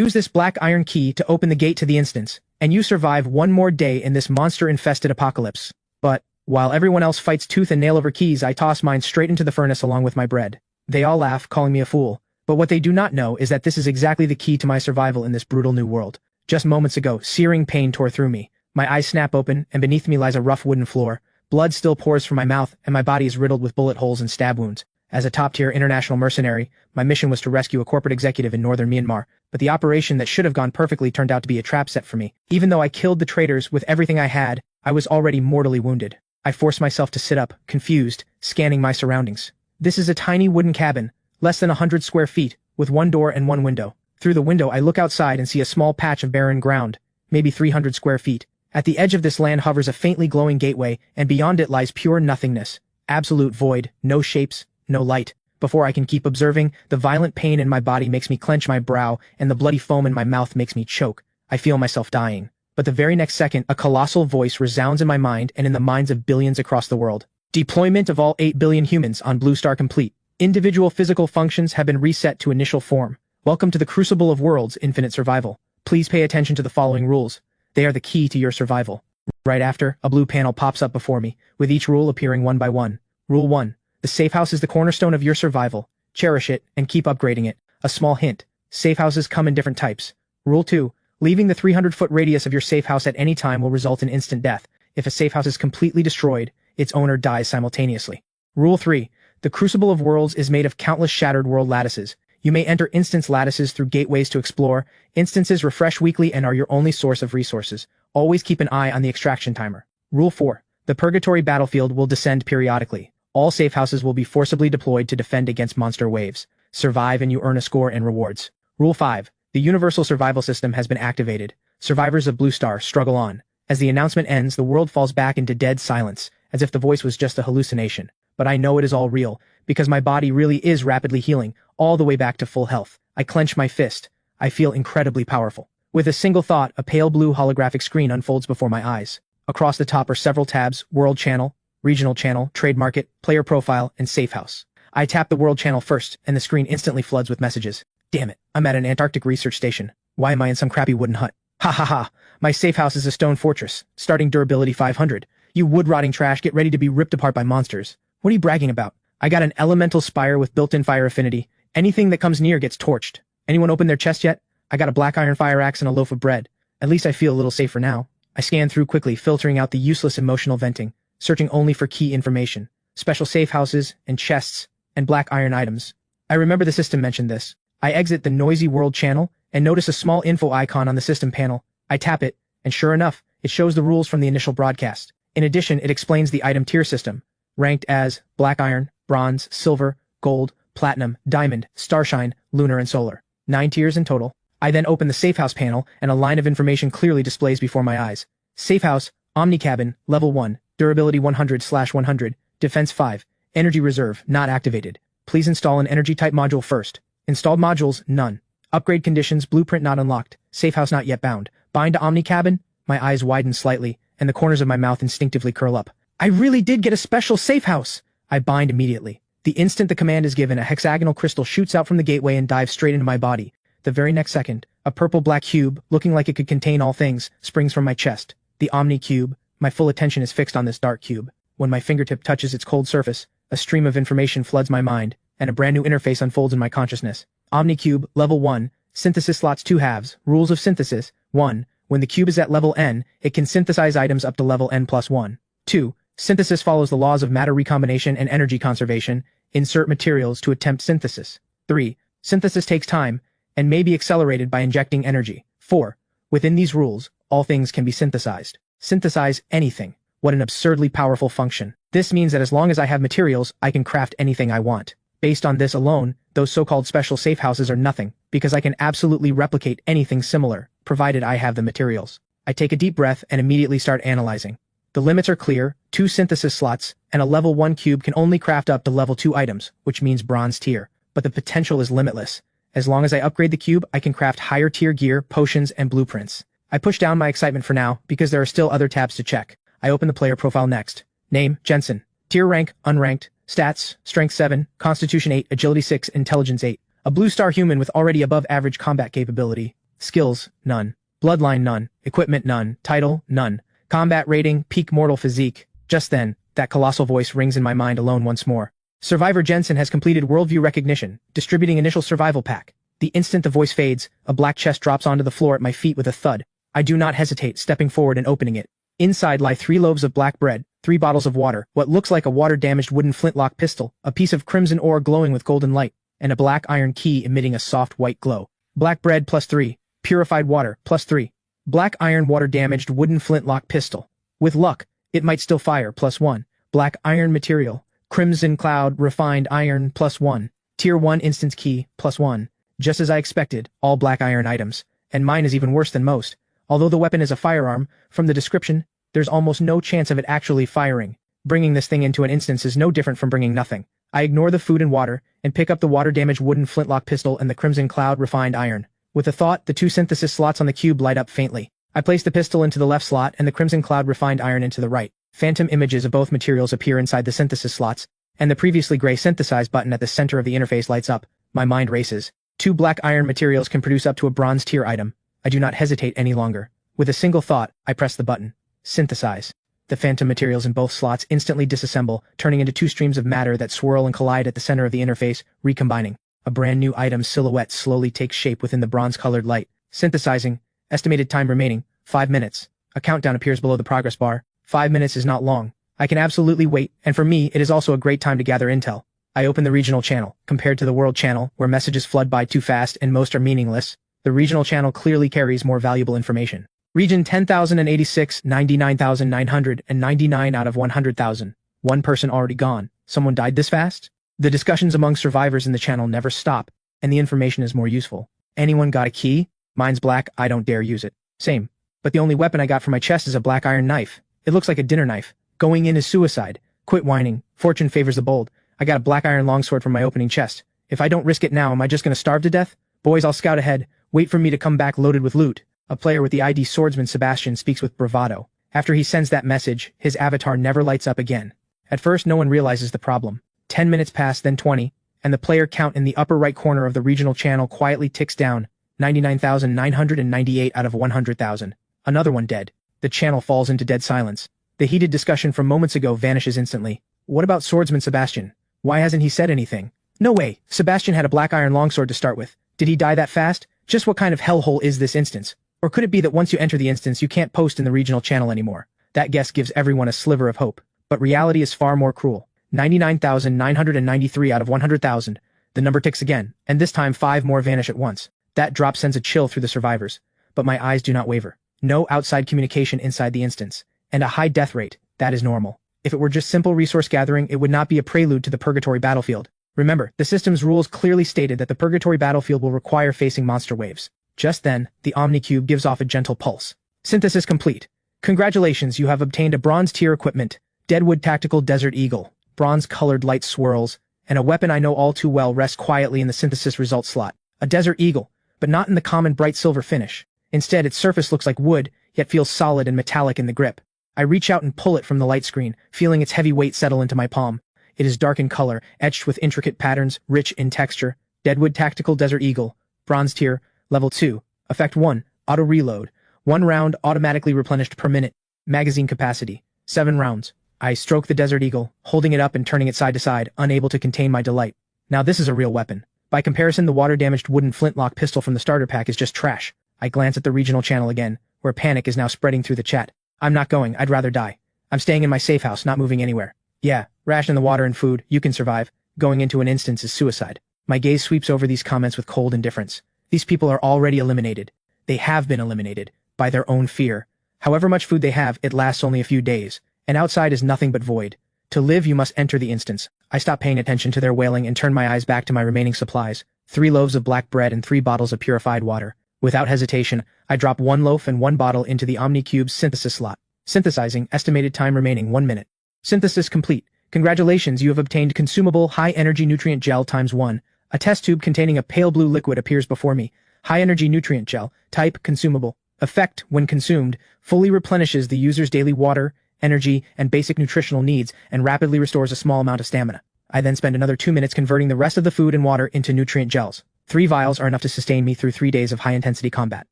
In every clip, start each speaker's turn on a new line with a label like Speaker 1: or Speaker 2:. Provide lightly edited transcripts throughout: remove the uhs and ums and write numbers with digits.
Speaker 1: Use this black iron key to open the gate to the instance, and you survive one more day in this monster-infested apocalypse. But, while everyone else fights tooth and nail over keys, I toss mine straight into the furnace along with my bread. They all laugh, calling me a fool. But what they do not know is that this is exactly the key to my survival in this brutal new world. Just moments ago, searing pain tore through me. My eyes snap open, and beneath me lies a rough wooden floor. Blood still pours from my mouth, and my body is riddled with bullet holes and stab wounds. As a top-tier international mercenary, my mission was to rescue a corporate executive in northern Myanmar, but the operation that should have gone perfectly turned out to be a trap set for me. Even though I killed the traitors with everything I had, I was already mortally wounded. I forced myself to sit up, confused, scanning my surroundings. This is a tiny wooden cabin, less than 100 square feet, with one door and one window. Through the window I look outside and see a small patch of barren ground, maybe 300 square feet. At the edge of this land hovers a faintly glowing gateway, and beyond it lies pure nothingness. Absolute void, no shapes, no light. Before I can keep observing, the violent pain in my body makes me clench my brow, and the bloody foam in my mouth makes me choke. I feel myself dying. But the very next second, a colossal voice resounds in my mind and in the minds of billions across the world. Deployment of all 8 billion humans on Blue Star complete. Individual physical functions have been reset to initial form. Welcome to the Crucible of Worlds, Infinite Survival. Please pay attention to the following rules. They are the key to your survival. Right after, a blue panel pops up before me, with each rule appearing one by one. Rule 1. The safe house is the cornerstone of your survival. Cherish it, and keep upgrading it. A small hint. Safe houses come in different types. Rule 2. Leaving the 300-foot radius of your safe house at any time will result in instant death. If a safe house is completely destroyed, its owner dies simultaneously. Rule 3. The Crucible of Worlds is made of countless shattered world lattices. You may enter instance lattices through gateways to explore. Instances refresh weekly and are your only source of resources. Always keep an eye on the extraction timer. Rule 4. The Purgatory battlefield will descend periodically. All safe houses will be forcibly deployed to defend against monster waves. Survive and you earn a score and rewards. Rule 5. The Universal Survival System has been activated. Survivors of Blue Star struggle on. As the announcement ends, the world falls back into dead silence, as if the voice was just a hallucination. But I know it is all real, because my body really is rapidly healing, all the way back to full health. I clench my fist. I feel incredibly powerful. With a single thought, a pale blue holographic screen unfolds before my eyes. Across the top are several tabs: World Channel, Regional Channel, Trade Market, Player Profile, and Safe House. I tap the World Channel first, and the screen instantly floods with messages. Damn it, I'm at an Antarctic research station. Why am I in some crappy wooden hut? Ha ha ha, my safe house is a stone fortress, starting durability 500. You wood-rotting trash, get ready to be ripped apart by monsters. What are you bragging about? I got an elemental spire with built-in fire affinity. Anything that comes near gets torched. Anyone open their chest yet? I got a black iron fire axe and a loaf of bread. At least I feel a little safer now. I scan through quickly, filtering out the useless emotional venting, searching only for key information, special safe houses, and chests, and black iron items. I remember the system mentioned this. I exit the noisy World Channel and notice a small info icon on the system panel. I tap it, and sure enough, it shows the rules from the initial broadcast. In addition, it explains the item tier system, ranked as black iron, bronze, silver, gold, platinum, diamond, starshine, lunar, and solar. 9 tiers in total. I then open the Safe House panel, and a line of information clearly displays before my eyes. Safe House, Omni Cabin, Level 1, Durability 100/100, Defense 5, Energy Reserve, not activated. Please install an Energy Type module first. Installed modules, none. Upgrade conditions, Blueprint not unlocked. Safe House not yet bound. Bind to Omni Cabin? My eyes widen slightly, and the corners of my mouth instinctively curl up. I really did get a special Safe House! I bind immediately. The instant the command is given, a hexagonal crystal shoots out from the gateway and dives straight into my body. The very next second, a purple-black cube, looking like it could contain all things, springs from my chest. The Omni Cube. My full attention is fixed on this dark cube. When my fingertip touches its cold surface, a stream of information floods my mind, and a brand new interface unfolds in my consciousness. Omni Cube, Level 1, Synthesis slots 2 halves. Rules of Synthesis. 1. When the cube is at level N, it can synthesize items up to level N+1. 2. Synthesis follows the laws of matter recombination and energy conservation. Insert materials to attempt synthesis. 3. Synthesis takes time, and may be accelerated by injecting energy. 4. Within these rules, all things can be synthesized. Synthesize anything. What an absurdly powerful function. This means that as long as I have materials, I can craft anything I want. Based on this alone, those so-called special safe houses are nothing, because I can absolutely replicate anything similar, provided I have the materials. I take a deep breath and immediately start analyzing. The limits are clear: 2 synthesis slots, and a level 1 cube can only craft up to level 2 items, which means bronze tier. But the potential is limitless. As long as I upgrade the cube, I can craft higher tier gear, potions, and blueprints. I push down my excitement for now, because there are still other tabs to check. I open the player profile next. Name, Jensen. Tier rank, unranked. Stats, Strength 7, Constitution 8, Agility 6, Intelligence 8. A Blue Star human with already above average combat capability. Skills, none. Bloodline, none. Equipment, none. Title, none. Combat rating, peak mortal physique. Just then, that colossal voice rings in my mind alone once more. Survivor Jensen has completed worldview recognition, distributing initial survival pack. The instant the voice fades, a black chest drops onto the floor at my feet with a thud. I do not hesitate, stepping forward and opening it. Inside lie 3 loaves of black bread, 3 bottles of water, what looks like a water-damaged wooden flintlock pistol, a piece of crimson ore glowing with golden light, and a black iron key emitting a soft white glow. Black bread +3, purified water +3. Black iron water-damaged wooden flintlock pistol. With luck, it might still fire +1. Black iron material, crimson cloud refined iron +1. Tier 1 instance key +1. Just as I expected, all black iron items. And mine is even worse than most. Although the weapon is a firearm, from the description, there's almost no chance of it actually firing. Bringing this thing into an instance is no different from bringing nothing. I ignore the food and water, and pick up the water-damaged wooden flintlock pistol and the crimson cloud refined iron. With a thought, the 2 synthesis slots on the cube light up faintly. I place the pistol into the left slot and the crimson cloud refined iron into the right. Phantom images of both materials appear inside the synthesis slots, and the previously gray synthesize button at the center of the interface lights up. My mind races. 2 black iron materials can produce up to a bronze tier item. I do not hesitate any longer. With a single thought, I press the button. Synthesize. The phantom materials in both slots instantly disassemble, turning into 2 streams of matter that swirl and collide at the center of the interface, recombining. A brand new item's silhouette slowly takes shape within the bronze-colored light. Synthesizing. Estimated time remaining, 5 minutes. A countdown appears below the progress bar. 5 minutes is not long. I can absolutely wait, and for me, it is also a great time to gather intel. I open the regional channel. Compared to the world channel, where messages flood by too fast and most are meaningless, the regional channel clearly carries more valuable information. Region 10,086, 99,999 out of 100,000. 1 person already gone. Someone died this fast? The discussions among survivors in the channel never stop, and the information is more useful. Anyone got a key? Mine's black, I don't dare use it. Same. But the only weapon I got for my chest is a black iron knife. It looks like a dinner knife. Going in is suicide. Quit whining. Fortune favors the bold. I got a black iron longsword from my opening chest. If I don't risk it now, am I just gonna starve to death? Boys, I'll scout ahead. Wait for me to come back loaded with loot. A player with the ID swordsman Sebastian speaks with bravado. After he sends that message, his avatar never lights up again. At first, no one realizes the problem. 10 minutes pass, then 20, and the player count in the upper right corner of the regional channel quietly ticks down. 99,998 out of 100,000. Another one dead. The channel falls into dead silence. The heated discussion from moments ago vanishes instantly. What about swordsman Sebastian? Why hasn't he said anything? No way. Sebastian had a black iron longsword to start with. Did he die that fast? Just what kind of hellhole is this instance? Or could it be that once you enter the instance you can't post in the regional channel anymore? That guess gives everyone a sliver of hope. But reality is far more cruel. 99,993 out of 100,000. The number ticks again, and this time 5 more vanish at once. That drop sends a chill through the survivors. But my eyes do not waver. No outside communication inside the instance. And a high death rate. That is normal. If it were just simple resource gathering, it would not be a prelude to the Purgatory battlefield. Remember, the system's rules clearly stated that the Purgatory battlefield will require facing monster waves. Just then, the Omnicube gives off a gentle pulse. Synthesis complete. Congratulations, you have obtained a bronze tier equipment. Deadwood Tactical Desert Eagle. Bronze-colored light swirls, and a weapon I know all too well rests quietly in the synthesis results slot. A Desert Eagle, but not in the common bright silver finish. Instead, its surface looks like wood, yet feels solid and metallic in the grip. I reach out and pull it from the light screen, feeling its heavy weight settle into my palm. It is dark in color, etched with intricate patterns, rich in texture. Deadwood Tactical Desert Eagle. Bronze tier, level 2. Effect 1, auto reload. 1 round automatically replenished per minute. Magazine capacity, 7 rounds. I stroke the Desert Eagle, holding it up and turning it side to side, unable to contain my delight. Now this is a real weapon. By comparison, the water-damaged wooden flintlock pistol from the starter pack is just trash. I glance at the regional channel again, where panic is now spreading through the chat. I'm not going, I'd rather die. I'm staying in my safe house, not moving anywhere. Yeah, ration the water and food, you can survive. Going into an instance is suicide. My gaze sweeps over these comments with cold indifference. These people are already eliminated. They have been eliminated, by their own fear. However much food they have, it lasts only a few days. And outside is nothing but void. To live, you must enter the instance. I stop paying attention to their wailing and turn my eyes back to my remaining supplies. 3 loaves of black bread and 3 bottles of purified water. Without hesitation, I drop 1 loaf and 1 bottle into the Omnicube's synthesis slot. Synthesizing, estimated time remaining 1 minute. Synthesis complete. Congratulations, you have obtained consumable high-energy nutrient gel ×1. A test tube containing a pale blue liquid appears before me. High-energy nutrient gel. Type, consumable. Effect, when consumed, fully replenishes the user's daily water, energy, and basic nutritional needs, and rapidly restores a small amount of stamina. I then spend another 2 minutes converting the rest of the food and water into nutrient gels. 3 vials are enough to sustain me through 3 days of high-intensity combat.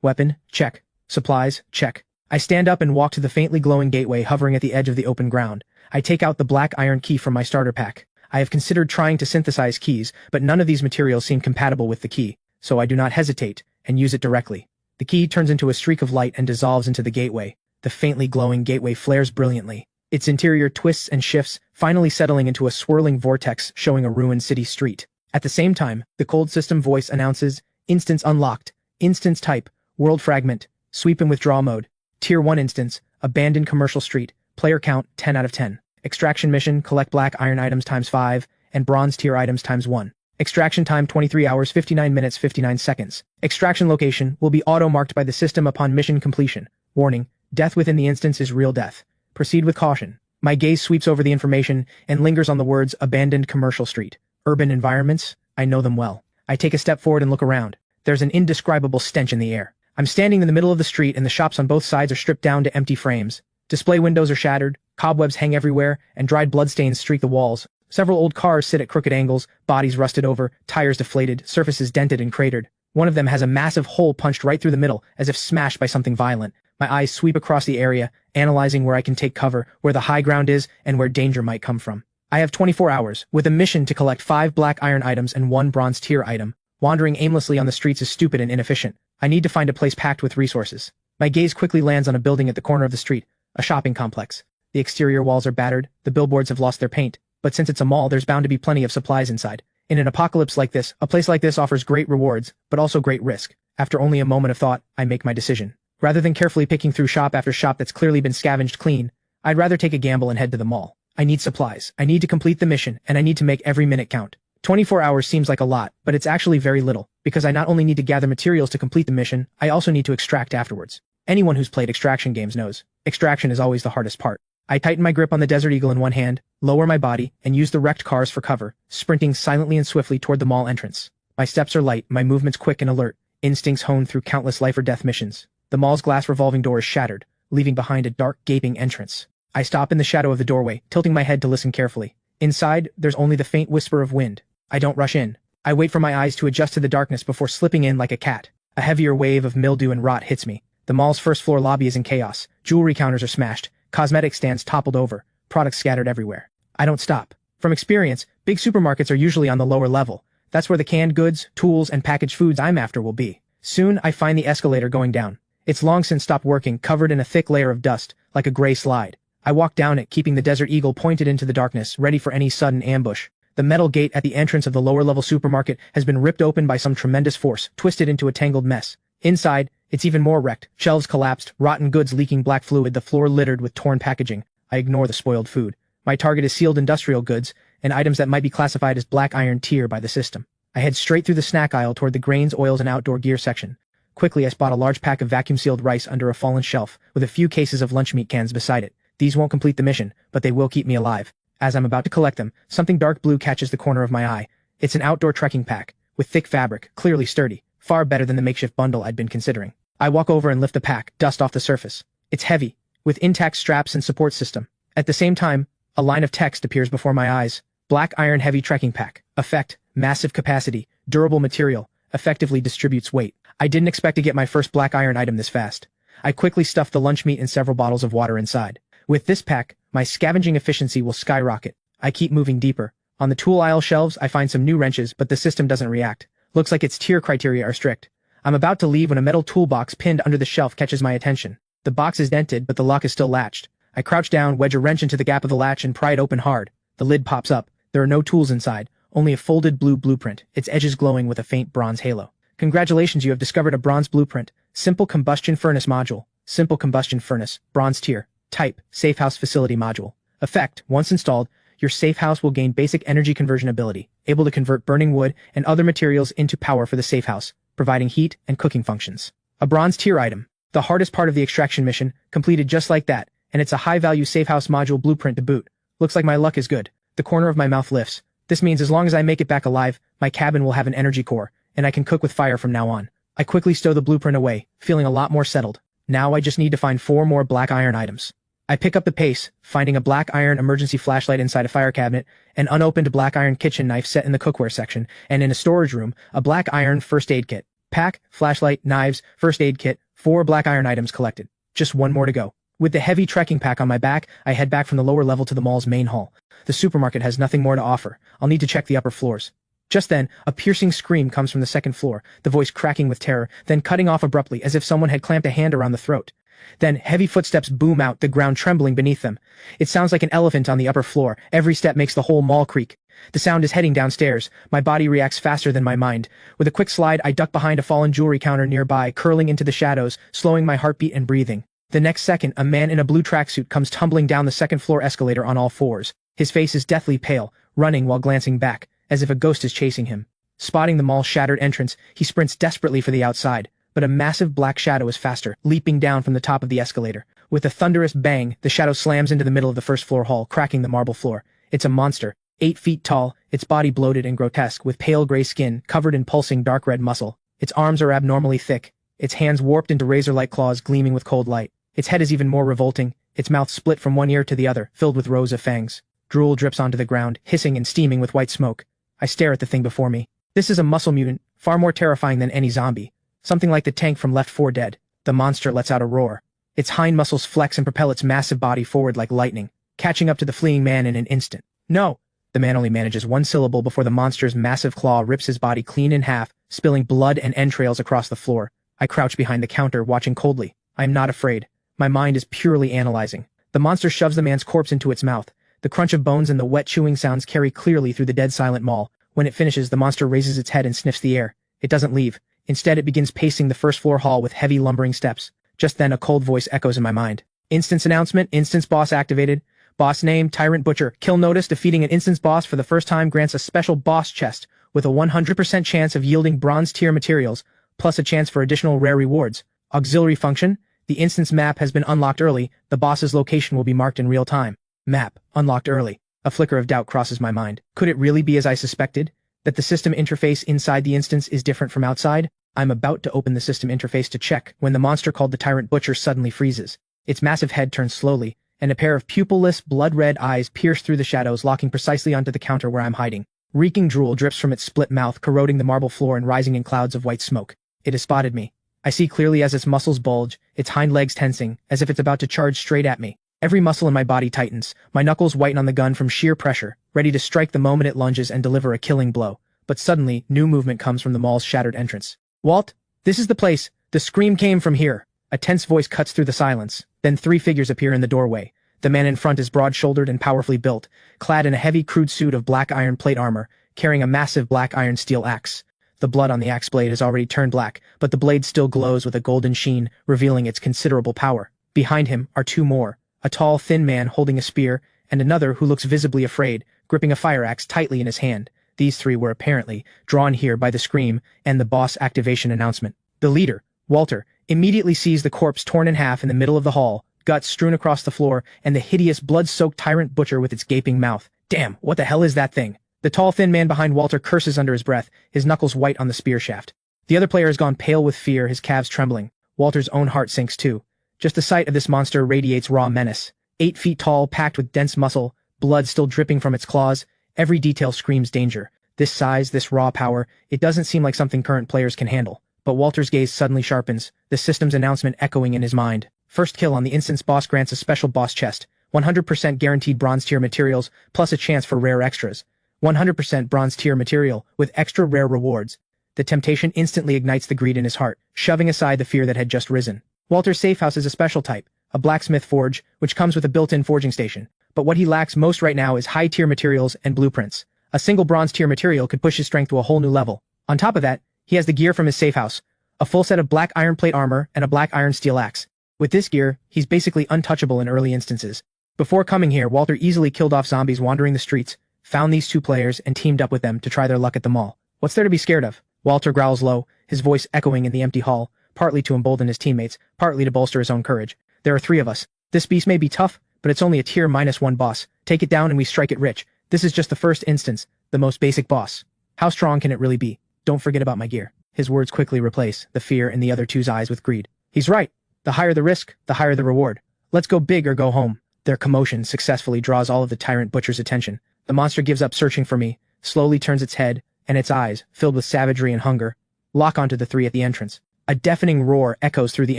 Speaker 1: Weapon, check. Supplies, check. I stand up and walk to the faintly glowing gateway hovering at the edge of the open ground. I take out the black iron key from my starter pack. I have considered trying to synthesize keys, but none of these materials seem compatible with the key, so I do not hesitate, and use it directly. The key turns into a streak of light and dissolves into the gateway. The faintly glowing gateway flares brilliantly. Its interior twists and shifts, finally settling into a swirling vortex showing a ruined city street. At the same time, the cold system voice announces, Instance unlocked. Instance type, World Fragment, Sweep and Withdraw mode. Tier 1 instance, Abandoned Commercial Street, player count 10 out of 10. Extraction mission, collect black iron items times 5, and bronze tier items times 1. Extraction time 23 hours 59 minutes 59 seconds. Extraction location will be auto-marked by the system upon mission completion. Warning, death within the instance is real death. Proceed with caution. My gaze sweeps over the information and lingers on the words Abandoned Commercial Street. Urban environments, I know them well. I take a step forward and look around. There's an indescribable stench in the air. I'm standing in the middle of the street and the shops on both sides are stripped down to empty frames. Display windows are shattered, cobwebs hang everywhere, and dried bloodstains streak the walls. Several old cars sit at crooked angles, bodies rusted over, tires deflated, surfaces dented and cratered. One of them has a massive hole punched right through the middle, as if smashed by something violent. My eyes sweep across the area, analyzing where I can take cover, where the high ground is, and where danger might come from. I have 24 hours, with a mission to collect 5 black iron items and 1 bronze tier item. Wandering aimlessly on the streets is stupid and inefficient. I need to find a place packed with resources. My gaze quickly lands on a building at the corner of the street, a shopping complex. The exterior walls are battered, the billboards have lost their paint, but since it's a mall, there's bound to be plenty of supplies inside. In an apocalypse like this, a place like this offers great rewards, but also great risk. After only a moment of thought, I make my decision. Rather than carefully picking through shop after shop that's clearly been scavenged clean, I'd rather take a gamble and head to the mall. I need supplies, I need to complete the mission, and I need to make every minute count. 24 hours seems like a lot, but it's actually very little, because I not only need to gather materials to complete the mission, I also need to extract afterwards. Anyone who's played extraction games knows. Extraction is always the hardest part. I tighten my grip on the Desert Eagle in one hand, lower my body, and use the wrecked cars for cover, sprinting silently and swiftly toward the mall entrance. My steps are light, my movements quick and alert, instincts honed through countless life-or-death missions. The mall's glass revolving door is shattered, leaving behind a dark, gaping entrance. I stop in the shadow of the doorway, tilting my head to listen carefully. Inside, there's only the faint whisper of wind. I don't rush in. I wait for my eyes to adjust to the darkness before slipping in like a cat. A heavier wave of mildew and rot hits me. The mall's first-floor lobby is in chaos. Jewelry counters are smashed, cosmetic stands toppled over, products scattered everywhere. I don't stop. From experience, big supermarkets are usually on the lower level. That's where the canned goods, tools, and packaged foods I'm after will be. Soon, I find the escalator going down. It's long since stopped working, covered in a thick layer of dust, like a gray slide. I walk down it, keeping the Desert Eagle pointed into the darkness, ready for any sudden ambush. The metal gate at the entrance of the lower-level supermarket has been ripped open by some tremendous force, twisted into a tangled mess. Inside, it's even more wrecked. Shelves collapsed, rotten goods leaking black fluid, the floor littered with torn packaging. I ignore the spoiled food. My target is sealed industrial goods, and items that might be classified as black iron tier by the system. I head straight through the snack aisle toward the grains, oils, and outdoor gear section. Quickly, I spot a large pack of vacuum-sealed rice under a fallen shelf, with a few cases of lunch meat cans beside it. These won't complete the mission, but they will keep me alive. As I'm about to collect them, something dark blue catches the corner of my eye. It's an outdoor trekking pack, with thick fabric, clearly sturdy, far better than the makeshift bundle I'd been considering. I walk over and lift the pack, dust off the surface. It's heavy, with intact straps and support system. At the same time, a line of text appears before my eyes. Black iron heavy trekking pack. Effect, massive capacity, durable material, effectively distributes weight. I didn't expect to get my first black iron item this fast. I quickly stuffed the lunch meat and several bottles of water inside. With this pack, my scavenging efficiency will skyrocket. I keep moving deeper. On the tool aisle shelves, I find some new wrenches, but the system doesn't react. Looks like its tier criteria are strict. I'm about to leave when a metal toolbox pinned under the shelf catches my attention. The box is dented, but the lock is still latched. I crouch down, wedge a wrench into the gap of the latch, and pry it open hard. The lid pops up. There are no tools inside, only a folded blue blueprint, its edges glowing with a faint bronze halo. Congratulations, you have discovered a bronze blueprint. Simple combustion furnace module. Simple combustion furnace, bronze tier. Type, safe house facility module. Effect, once installed, your safe house will gain basic energy conversion ability, able to convert burning wood and other materials into power for the safe house, providing heat and cooking functions. A bronze tier item. The hardest part of the extraction mission, completed just like that, and it's a high-value safe house module blueprint to boot. Looks like my luck is good. The corner of my mouth lifts. This means as long as I make it back alive, my cabin will have an energy core, and I can cook with fire from now on. I quickly stow the blueprint away, feeling a lot more settled. Now I just need to find 4 more black iron items. I pick up the pace, finding a black iron emergency flashlight inside a fire cabinet, an unopened black iron kitchen knife set in the cookware section, and in a storage room, a black iron first aid kit. Pack, flashlight, knives, first aid kit, 4 black iron items collected. Just one more to go. With the heavy trekking pack on my back, I head back from the lower level to the mall's main hall. The supermarket has nothing more to offer. I'll need to check the upper floors. Just then, a piercing scream comes from the second floor, the voice cracking with terror, then cutting off abruptly as if someone had clamped a hand around the throat. Then, heavy footsteps boom out, the ground trembling beneath them. It sounds like an elephant on the upper floor. Every step makes the whole mall creak. The sound is heading downstairs. My body reacts faster than my mind. With a quick slide, I duck behind a fallen jewelry counter nearby, curling into the shadows, slowing my heartbeat and breathing. The next second, a man in a blue tracksuit comes tumbling down the second-floor escalator on all fours. His face is deathly pale, running while glancing back, as if a ghost is chasing him. Spotting the mall's shattered entrance, he sprints desperately for the outside, but a massive black shadow is faster, leaping down from the top of the escalator. With a thunderous bang, the shadow slams into the middle of the first-floor hall, cracking the marble floor. It's a monster, 8 feet tall, its body bloated and grotesque, with pale gray skin covered in pulsing dark red muscle. Its arms are abnormally thick, its hands warped into razor-like claws gleaming with cold light. Its head is even more revolting, its mouth split from one ear to the other, filled with rows of fangs. Drool drips onto the ground, hissing and steaming with white smoke. I stare at the thing before me. This is a muscle mutant, far more terrifying than any zombie. Something like the tank from Left 4 Dead. The monster lets out a roar. Its hind muscles flex and propel its massive body forward like lightning, catching up to the fleeing man in an instant. No! The man only manages one syllable before the monster's massive claw rips his body clean in half, spilling blood and entrails across the floor. I crouch behind the counter, watching coldly. I am not afraid. My mind is purely analyzing. The monster shoves the man's corpse into its mouth. The crunch of bones and the wet chewing sounds carry clearly through the dead silent mall. When it finishes, the monster raises its head and sniffs the air. It doesn't leave. Instead, it begins pacing the first-floor hall with heavy lumbering steps. Just then, a cold voice echoes in my mind. Instance announcement, instance boss activated. Boss name, Tyrant Butcher. Kill notice, defeating an instance boss for the first time grants a special boss chest with a 100% chance of yielding bronze tier materials, plus a chance for additional rare rewards. Auxiliary function. The instance map has been unlocked early. The boss's location will be marked in real time. Map. Unlocked early. A flicker of doubt crosses my mind. Could it really be as I suspected? That the system interface inside the instance is different from outside? I'm about to open the system interface to check when the monster called the Tyrant Butcher suddenly freezes. Its massive head turns slowly, and a pair of pupilless, blood-red eyes pierce through the shadows, locking precisely onto the counter where I'm hiding. Reeking drool drips from its split mouth, corroding the marble floor and rising in clouds of white smoke. It has spotted me. I see clearly as its muscles bulge, its hind legs tensing, as if it's about to charge straight at me. Every muscle in my body tightens, my knuckles whiten on the gun from sheer pressure, ready to strike the moment it lunges and deliver a killing blow. But suddenly, new movement comes from the mall's shattered entrance. Walt, this is the place. The scream came from here. A tense voice cuts through the silence. Then 3 figures appear in the doorway. The man in front is broad-shouldered and powerfully built, clad in a heavy crude suit of black iron plate armor, carrying a massive black iron steel axe. The blood on the axe blade has already turned black, but the blade still glows with a golden sheen, revealing its considerable power. Behind him are 2 more, a tall, thin man holding a spear, and another who looks visibly afraid, gripping a fire axe tightly in his hand. These 3 were apparently drawn here by the scream and the boss activation announcement. The leader, Walter, immediately sees the corpse torn in half in the middle of the hall, guts strewn across the floor, and the hideous blood-soaked Tyrant Butcher with its gaping mouth. Damn, what the hell is that thing? The tall, thin man behind Walter curses under his breath, his knuckles white on the spear shaft. The other player has gone pale with fear, his calves trembling. Walter's own heart sinks too. Just the sight of this monster radiates raw menace. 8 feet tall, packed with dense muscle, blood still dripping from its claws. Every detail screams danger. This size, this raw power, it doesn't seem like something current players can handle. But Walter's gaze suddenly sharpens, the system's announcement echoing in his mind. First kill on the instance boss grants a special boss chest. 100% guaranteed bronze tier materials, plus a chance for rare extras. 100% bronze tier material, with extra rare rewards. The temptation instantly ignites the greed in his heart, shoving aside the fear that had just risen. Walter's safe house is a special type, a blacksmith forge, which comes with a built-in forging station. But what he lacks most right now is high-tier materials and blueprints. A single bronze tier material could push his strength to a whole new level. On top of that, he has the gear from his safe house, a full set of black iron plate armor and a black iron steel axe. With this gear, he's basically untouchable in early instances. Before coming here, Walter easily killed off zombies wandering the streets, found these 2 players, and teamed up with them to try their luck at the mall. What's there to be scared of? Walter growls low, his voice echoing in the empty hall, partly to embolden his teammates, partly to bolster his own courage. There are 3 of us. This beast may be tough, but it's only a tier -1 boss. Take it down and we strike it rich. This is just the first instance, the most basic boss. How strong can it really be? Don't forget about my gear. His words quickly replace the fear in the other 2's eyes with greed. He's right. The higher the risk, the higher the reward. Let's go big or go home. Their commotion successfully draws all of the Tyrant Butcher's attention. The monster gives up searching for me, slowly turns its head, and its eyes, filled with savagery and hunger, lock onto the three at the entrance. A deafening roar echoes through the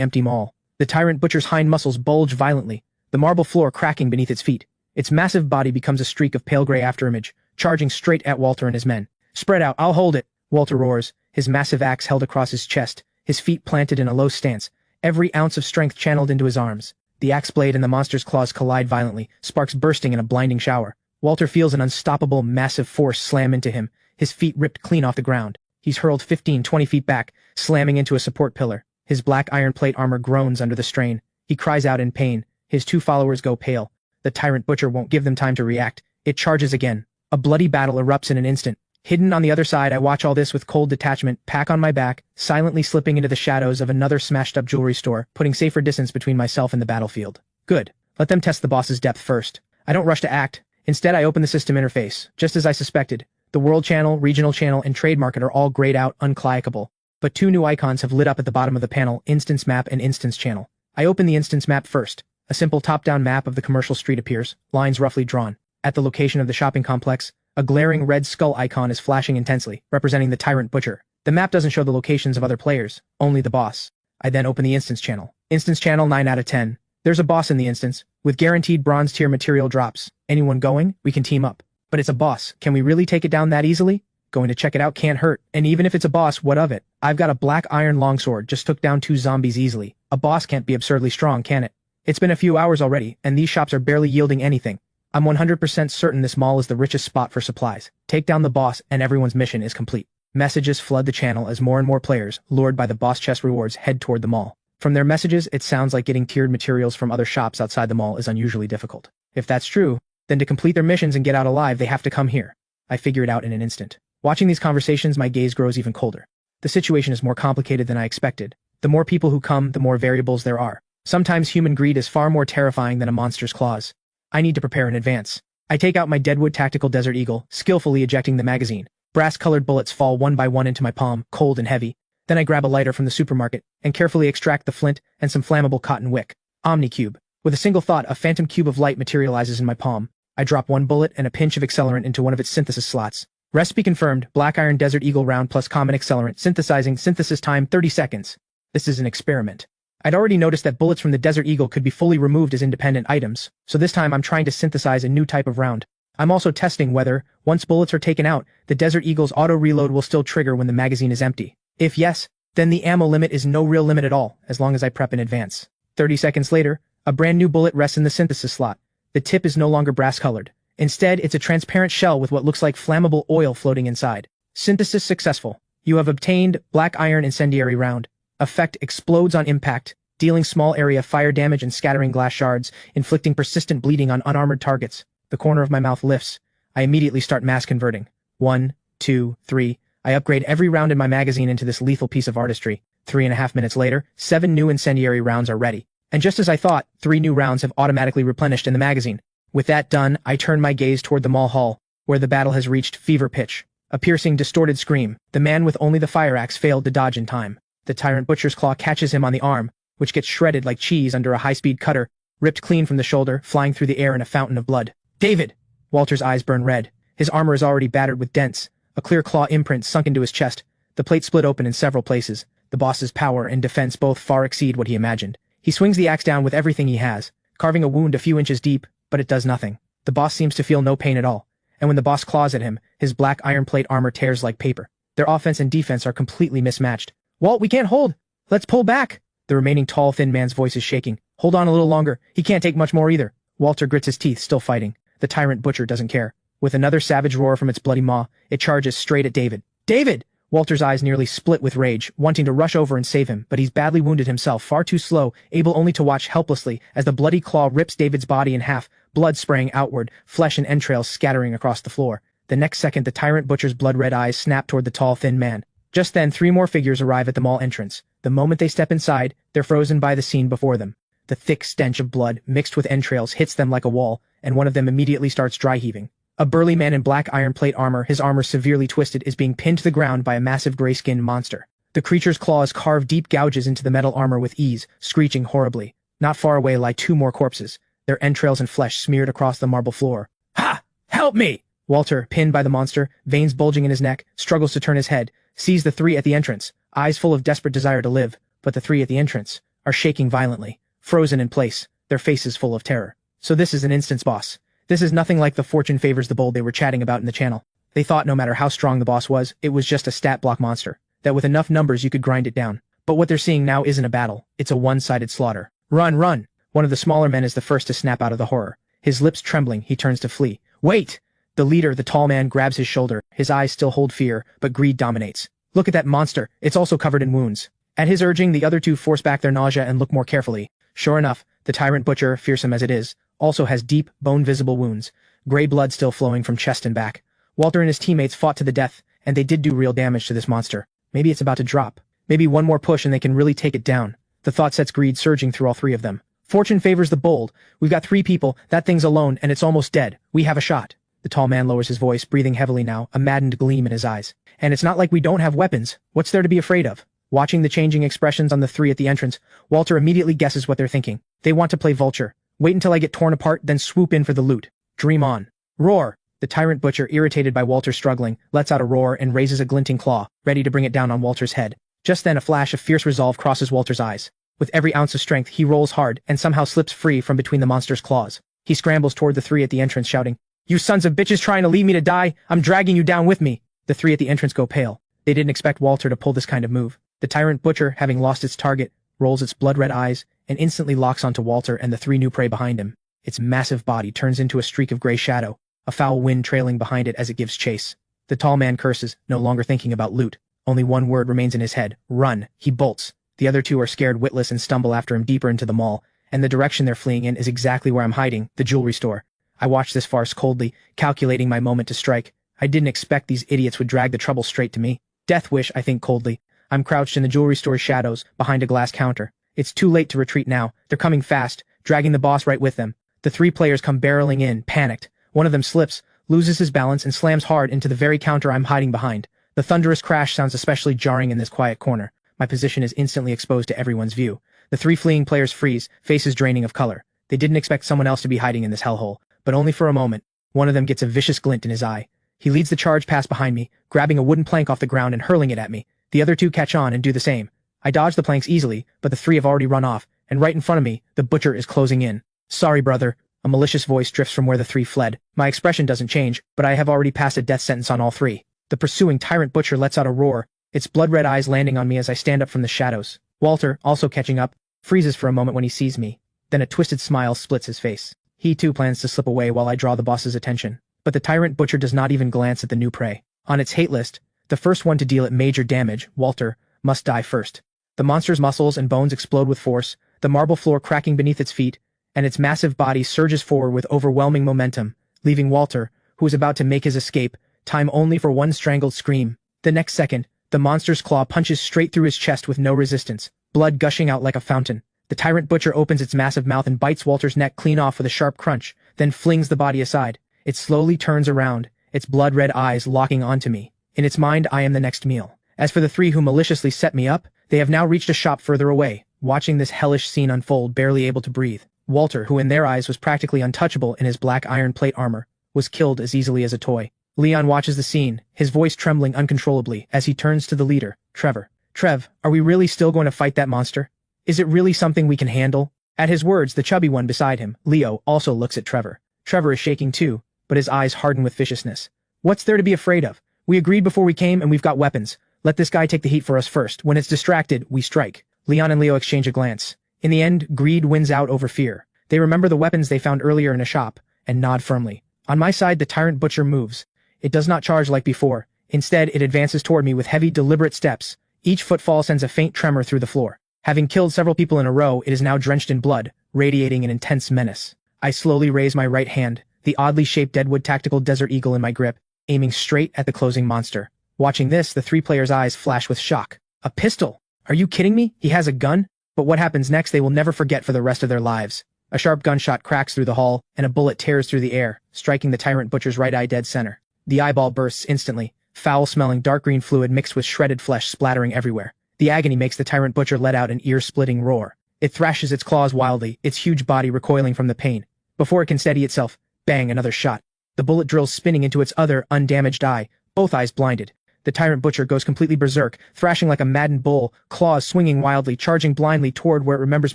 Speaker 1: empty mall. The tyrant butcher's hind muscles bulge violently, the marble floor cracking beneath its feet. Its massive body becomes a streak of pale gray afterimage, charging straight at Walter and his men. "Spread out, I'll hold it," Walter roars, his massive axe held across his chest, his feet planted in a low stance, every ounce of strength channeled into his arms. The axe blade and the monster's claws collide violently, sparks bursting in a blinding shower. Walter feels an unstoppable, massive force slam into him, his feet ripped clean off the ground. He's hurled 15-20 feet back, slamming into a support pillar. His black iron plate armor groans under the strain. He cries out in pain. His two followers go pale. The tyrant butcher won't give them time to react. It charges again. A bloody battle erupts in an instant. Hidden on the other side, I watch all this with cold detachment, pack on my back, silently slipping into the shadows of another smashed-up jewelry store, putting safer distance between myself and the battlefield. Good. Let them test the boss's depth first. I don't rush to act. Instead, I open the system interface. Just as I suspected, the World Channel, Regional Channel, and Trade Market are all grayed out, unclickable. But two new icons have lit up at the bottom of the panel, Instance Map and Instance Channel. I open the Instance Map first. A simple top-down map of the commercial street appears, lines roughly drawn. At the location of the shopping complex, a glaring red skull icon is flashing intensely, representing the tyrant butcher. The map doesn't show the locations of other players, only the boss. I then open the Instance Channel. Instance Channel 9 out of 10. There's a boss in the instance, with guaranteed bronze tier material drops. Anyone going? We can team up. But it's a boss. Can we really take it down that easily? Going to check it out can't hurt. And even if it's a boss, what of it? I've got a black iron longsword, just took down 2 zombies easily. A boss can't be absurdly strong, can it? It's been a few hours already, and these shops are barely yielding anything. I'm 100% certain this mall is the richest spot for supplies. Take down the boss, and everyone's mission is complete. Messages flood the channel as more and more players, lured by the boss chest rewards, head toward the mall. From their messages, it sounds like getting tiered materials from other shops outside the mall is unusually difficult. If that's true, then to complete their missions and get out alive, they have to come here. I figure it out in an instant. Watching these conversations, my gaze grows even colder. The situation is more complicated than I expected. The more people who come, the more variables there are. Sometimes human greed is far more terrifying than a monster's claws. I need to prepare in advance. I take out my Deadwood Tactical Desert Eagle, skillfully ejecting the magazine. Brass-colored bullets fall one by one into my palm, cold and heavy. Then I grab a lighter from the supermarket and carefully extract the flint and some flammable cotton wick. Omni-cube. With a single thought, a phantom cube of light materializes in my palm. I drop one bullet and a pinch of accelerant into one of its synthesis slots. Recipe confirmed, Black Iron Desert Eagle round plus common accelerant, synthesis time 30 seconds. This is an experiment. I'd already noticed that bullets from the Desert Eagle could be fully removed as independent items, so this time I'm trying to synthesize a new type of round. I'm also testing whether, once bullets are taken out, the Desert Eagle's auto-reload will still trigger when the magazine is empty. If yes, then the ammo limit is no real limit at all, as long as I prep in advance. 30 seconds later, a brand new bullet rests in the synthesis slot. The tip is no longer brass-colored. Instead, it's a transparent shell with what looks like flammable oil floating inside. Synthesis successful. You have obtained Black Iron Incendiary Round. Effect explodes on impact, dealing small area fire damage and scattering glass shards, inflicting persistent bleeding on unarmored targets. The corner of my mouth lifts. I immediately start mass converting. 1, 2, 3. I upgrade every round in my magazine into this lethal piece of artistry. 3.5 minutes later, 7 new incendiary rounds are ready. And just as I thought, 3 new rounds have automatically replenished in the magazine. With that done, I turn my gaze toward the mall hall, where the battle has reached fever pitch. A piercing, distorted scream. The man with only the fire axe failed to dodge in time. The tyrant butcher's claw catches him on the arm, which gets shredded like cheese under a high-speed cutter, ripped clean from the shoulder, flying through the air in a fountain of blood. "David!" Walter's eyes burn red. His armor is already battered with dents. A clear claw imprint sunk into his chest. The plate split open in several places. The boss's power and defense both far exceed what he imagined. He swings the axe down with everything he has, carving a wound a few inches deep, but it does nothing. The boss seems to feel no pain at all, and when the boss claws at him, his black iron plate armor tears like paper. Their offense and defense are completely mismatched. "Walt, we can't hold! Let's pull back!" The remaining tall, thin man's voice is shaking. "Hold on a little longer. He can't take much more either." Walter grits his teeth, still fighting. The tyrant butcher doesn't care. With another savage roar from its bloody maw, it charges straight at David. "David!" Walter's eyes nearly split with rage, wanting to rush over and save him, but he's badly wounded himself, far too slow, able only to watch helplessly as the bloody claw rips David's body in half, blood spraying outward, flesh and entrails scattering across the floor. The next second, the tyrant butcher's blood-red eyes snap toward the tall, thin man. Just then, 3 more figures arrive at the mall entrance. The moment they step inside, they're frozen by the scene before them. The thick stench of blood, mixed with entrails, hits them like a wall, and one of them immediately starts dry-heaving. A burly man in black iron plate armor, his armor severely twisted, is being pinned to the ground by a massive gray-skinned monster. The creature's claws carve deep gouges into the metal armor with ease, screeching horribly. Not far away lie 2 more corpses, their entrails and flesh smeared across the marble floor. "Ha! Help me!" Walter, pinned by the monster, veins bulging in his neck, struggles to turn his head, sees the three at the entrance, eyes full of desperate desire to live, but the three at the entrance are shaking violently, frozen in place, their faces full of terror. So this is an instance boss. This is nothing like the fortune favors the bold they were chatting about in the channel. They thought no matter how strong the boss was, it was just a stat block monster, that with enough numbers you could grind it down. But what they're seeing now isn't a battle, it's a one-sided slaughter. Run, run! One of the smaller men is the first to snap out of the horror. His lips trembling, he turns to flee. Wait! The leader, the tall man, grabs his shoulder. His eyes still hold fear, but greed dominates. Look at that monster, it's also covered in wounds. At his urging, the other two force back their nausea and look more carefully. Sure enough, the tyrant butcher, fearsome as it is, also has deep, bone-visible wounds, gray blood still flowing from chest and back. Walter and his teammates fought to the death, and they did do real damage to this monster. Maybe it's about to drop. Maybe one more push and they can really take it down. The thought sets greed surging through all three of them. Fortune favors the bold. We've got 3 people, that thing's alone, and it's almost dead. We have a shot. The tall man lowers his voice, breathing heavily now, a maddened gleam in his eyes. And it's not like we don't have weapons. What's there to be afraid of? Watching the changing expressions on the 3 at the entrance, Walter immediately guesses what they're thinking. They want to play vulture. Wait until I get torn apart, then swoop in for the loot. Dream on. Roar! The tyrant butcher, irritated by Walter struggling, lets out a roar and raises a glinting claw, ready to bring it down on Walter's head. Just then a flash of fierce resolve crosses Walter's eyes. With every ounce of strength, he rolls hard and somehow slips free from between the monster's claws. He scrambles toward the 3 at the entrance, shouting, "You sons of bitches trying to leave me to die? I'm dragging you down with me!" The 3 at the entrance go pale. They didn't expect Walter to pull this kind of move. The tyrant butcher, having lost its target, rolls its blood-red eyes and instantly locks onto Walter and the 3 new prey behind him. Its massive body turns into a streak of gray shadow, a foul wind trailing behind it as it gives chase. The tall man curses, no longer thinking about loot. Only one word remains in his head: run. He bolts. The other 2 are scared witless and stumble after him deeper into the mall, and the direction they're fleeing in is exactly where I'm hiding, the jewelry store. I watch this farce coldly, calculating my moment to strike. I didn't expect these idiots would drag the trouble straight to me. Death wish, I think coldly. I'm crouched in the jewelry store's shadows, behind a glass counter. It's too late to retreat now. They're coming fast, dragging the boss right with them. The 3 players come barreling in, panicked. One of them slips, loses his balance, and slams hard into the very counter I'm hiding behind. The thunderous crash sounds especially jarring in this quiet corner. My position is instantly exposed to everyone's view. The 3 fleeing players freeze, faces draining of color. They didn't expect someone else to be hiding in this hellhole, but only for a moment. One of them gets a vicious glint in his eye. He leads the charge past behind me, grabbing a wooden plank off the ground and hurling it at me. The other 2 catch on and do the same. I dodge the planks easily, but the 3 have already run off, and right in front of me, the butcher is closing in. Sorry, brother. A malicious voice drifts from where the 3 fled. My expression doesn't change, but I have already passed a death sentence on all 3. The pursuing tyrant butcher lets out a roar, its blood-red eyes landing on me as I stand up from the shadows. Walter, also catching up, freezes for a moment when he sees me. Then a twisted smile splits his face. He too plans to slip away while I draw the boss's attention. But the tyrant butcher does not even glance at the new prey. On its hate list, the first one to deal it major damage, Walter, must die first. The monster's muscles and bones explode with force, the marble floor cracking beneath its feet, and its massive body surges forward with overwhelming momentum, leaving Walter, who is about to make his escape, time only for one strangled scream. The next second, the monster's claw punches straight through his chest with no resistance, blood gushing out like a fountain. The tyrant butcher opens its massive mouth and bites Walter's neck clean off with a sharp crunch, then flings the body aside. It slowly turns around, its blood-red eyes locking onto me. In its mind, I am the next meal. As for the 3 who maliciously set me up, they have now reached a shop further away, watching this hellish scene unfold, barely able to breathe. Walter, who in their eyes was practically untouchable in his black iron plate armor, was killed as easily as a toy. Leon watches the scene, his voice trembling uncontrollably as he turns to the leader, Trevor. Trev, are we really still going to fight that monster? Is it really something we can handle? At his words, the chubby one beside him, Leo, also looks at Trevor. Trevor is shaking too, but his eyes harden with viciousness. What's there to be afraid of? We agreed before we came and we've got weapons. Let this guy take the heat for us first. When it's distracted, we strike. Leon and Leo exchange a glance. In the end, greed wins out over fear. They remember the weapons they found earlier in a shop, and nod firmly. On my side, the tyrant butcher moves. It does not charge like before. Instead, it advances toward me with heavy, deliberate steps. Each footfall sends a faint tremor through the floor. Having killed several people in a row, it is now drenched in blood, radiating an intense menace. I slowly raise my right hand, the oddly shaped Deadwood Tactical Desert Eagle in my grip, aiming straight at the closing monster. Watching this, the 3 players' eyes flash with shock. A pistol? Are you kidding me? He has a gun? But what happens next they will never forget for the rest of their lives. A sharp gunshot cracks through the hall, and a bullet tears through the air, striking the tyrant butcher's right eye dead center. The eyeball bursts instantly, foul-smelling dark green fluid mixed with shredded flesh splattering everywhere. The agony makes the tyrant butcher let out an ear-splitting roar. It thrashes its claws wildly, its huge body recoiling from the pain. Before it can steady itself, bang, another shot. The bullet drills spinning into its other, undamaged eye, both eyes blinded. the tyrant butcher goes completely berserk, thrashing like a maddened bull, claws swinging wildly, charging blindly toward where it remembers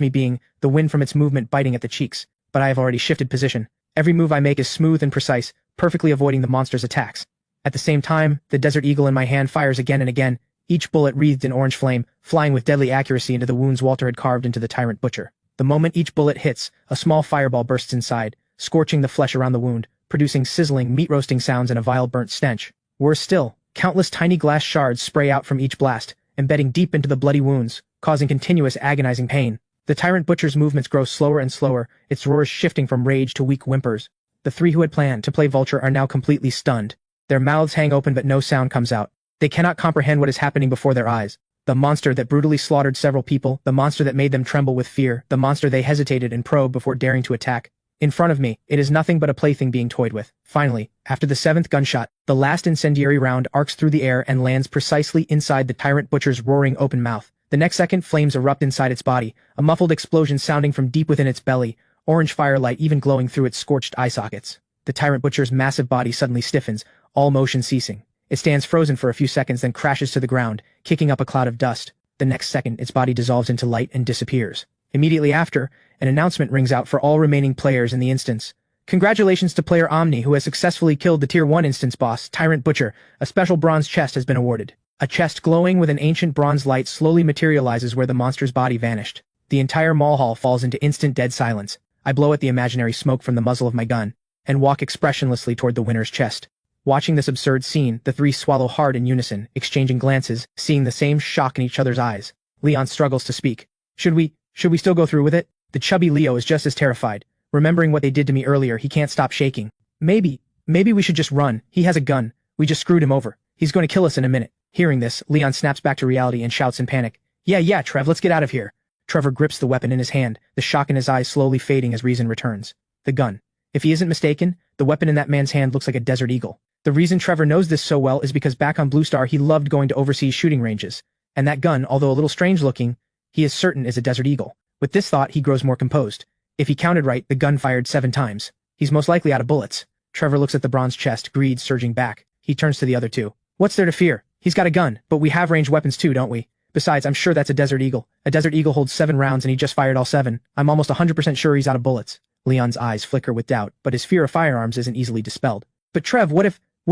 Speaker 1: me being, the wind from its movement biting at the cheeks. But I have already shifted position. Every move I make is smooth and precise, perfectly avoiding the monster's attacks. At the same time, the desert eagle in my hand fires again and again, each bullet wreathed in orange flame, flying with deadly accuracy into the wounds Walter had carved into the tyrant butcher. The moment each bullet hits, a small fireball bursts inside, scorching the flesh around the wound, producing sizzling, meat-roasting sounds and a vile burnt stench. Worse still, countless tiny glass shards spray out from each blast, embedding deep into the bloody wounds, causing continuous agonizing pain. The tyrant butcher's movements grow slower and slower, its roars shifting from rage to weak whimpers. The three who had planned to play vulture are now completely stunned. Their mouths hang open but no sound comes out. They cannot comprehend what is happening before their eyes. The monster that brutally slaughtered several people, the monster that made them tremble with fear, the monster they hesitated and probed before daring to attack. In front of me, it is nothing but a plaything being toyed with. Finally, after the 7th gunshot, the last incendiary round arcs through the air and lands precisely inside the tyrant butcher's roaring open mouth. The next second, flames erupt inside its body, a muffled explosion sounding from deep within its belly, orange firelight even glowing through its scorched eye sockets. The tyrant butcher's massive body suddenly stiffens, all motion ceasing. It stands frozen for a few seconds then crashes to the ground, kicking up a cloud of dust. The next second, its body dissolves into light and disappears. Immediately after, an announcement rings out for all remaining players in the instance. Congratulations to player Omni, who has successfully killed the Tier 1 instance boss, Tyrant Butcher. A special bronze chest has been awarded. A chest glowing with an ancient bronze light slowly materializes where the monster's body vanished. The entire mall hall falls into instant dead silence. I blow at the imaginary smoke from the muzzle of my gun, and walk expressionlessly toward the winner's chest. Watching this absurd scene, the three swallow hard in unison, exchanging glances, seeing the same shock in each other's eyes. Leon struggles to speak. Should we still go through with it? The chubby Leo is just as terrified. Remembering what they did to me earlier, he can't stop shaking. Maybe we should just run. He has a gun. We just screwed him over. He's going to kill us in a minute. Hearing this, Leon snaps back to reality and shouts in panic. Yeah, Trev, let's get out of here. Trevor grips the weapon in his hand, the shock in his eyes slowly fading as reason returns. The gun. If he isn't mistaken, the weapon in that man's hand looks like a desert eagle. The reason Trevor knows this so well is because back on Blue Star he loved going to overseas shooting ranges. And that gun, although a little strange looking, he is certain is a desert eagle. With this thought, he grows more composed. If he counted right, the gun fired 7 times. He's most likely out of bullets. Trevor looks at the bronze chest, greed surging back. He turns to the other two. What's there to fear? He's got a gun, but we have ranged weapons too, don't we? Besides, I'm sure that's a desert eagle. A desert eagle holds 7 rounds and he just fired all 7. I'm almost 100% sure he's out of bullets. Leon's eyes flicker with doubt, but his fear of firearms isn't easily dispelled. But Trev, what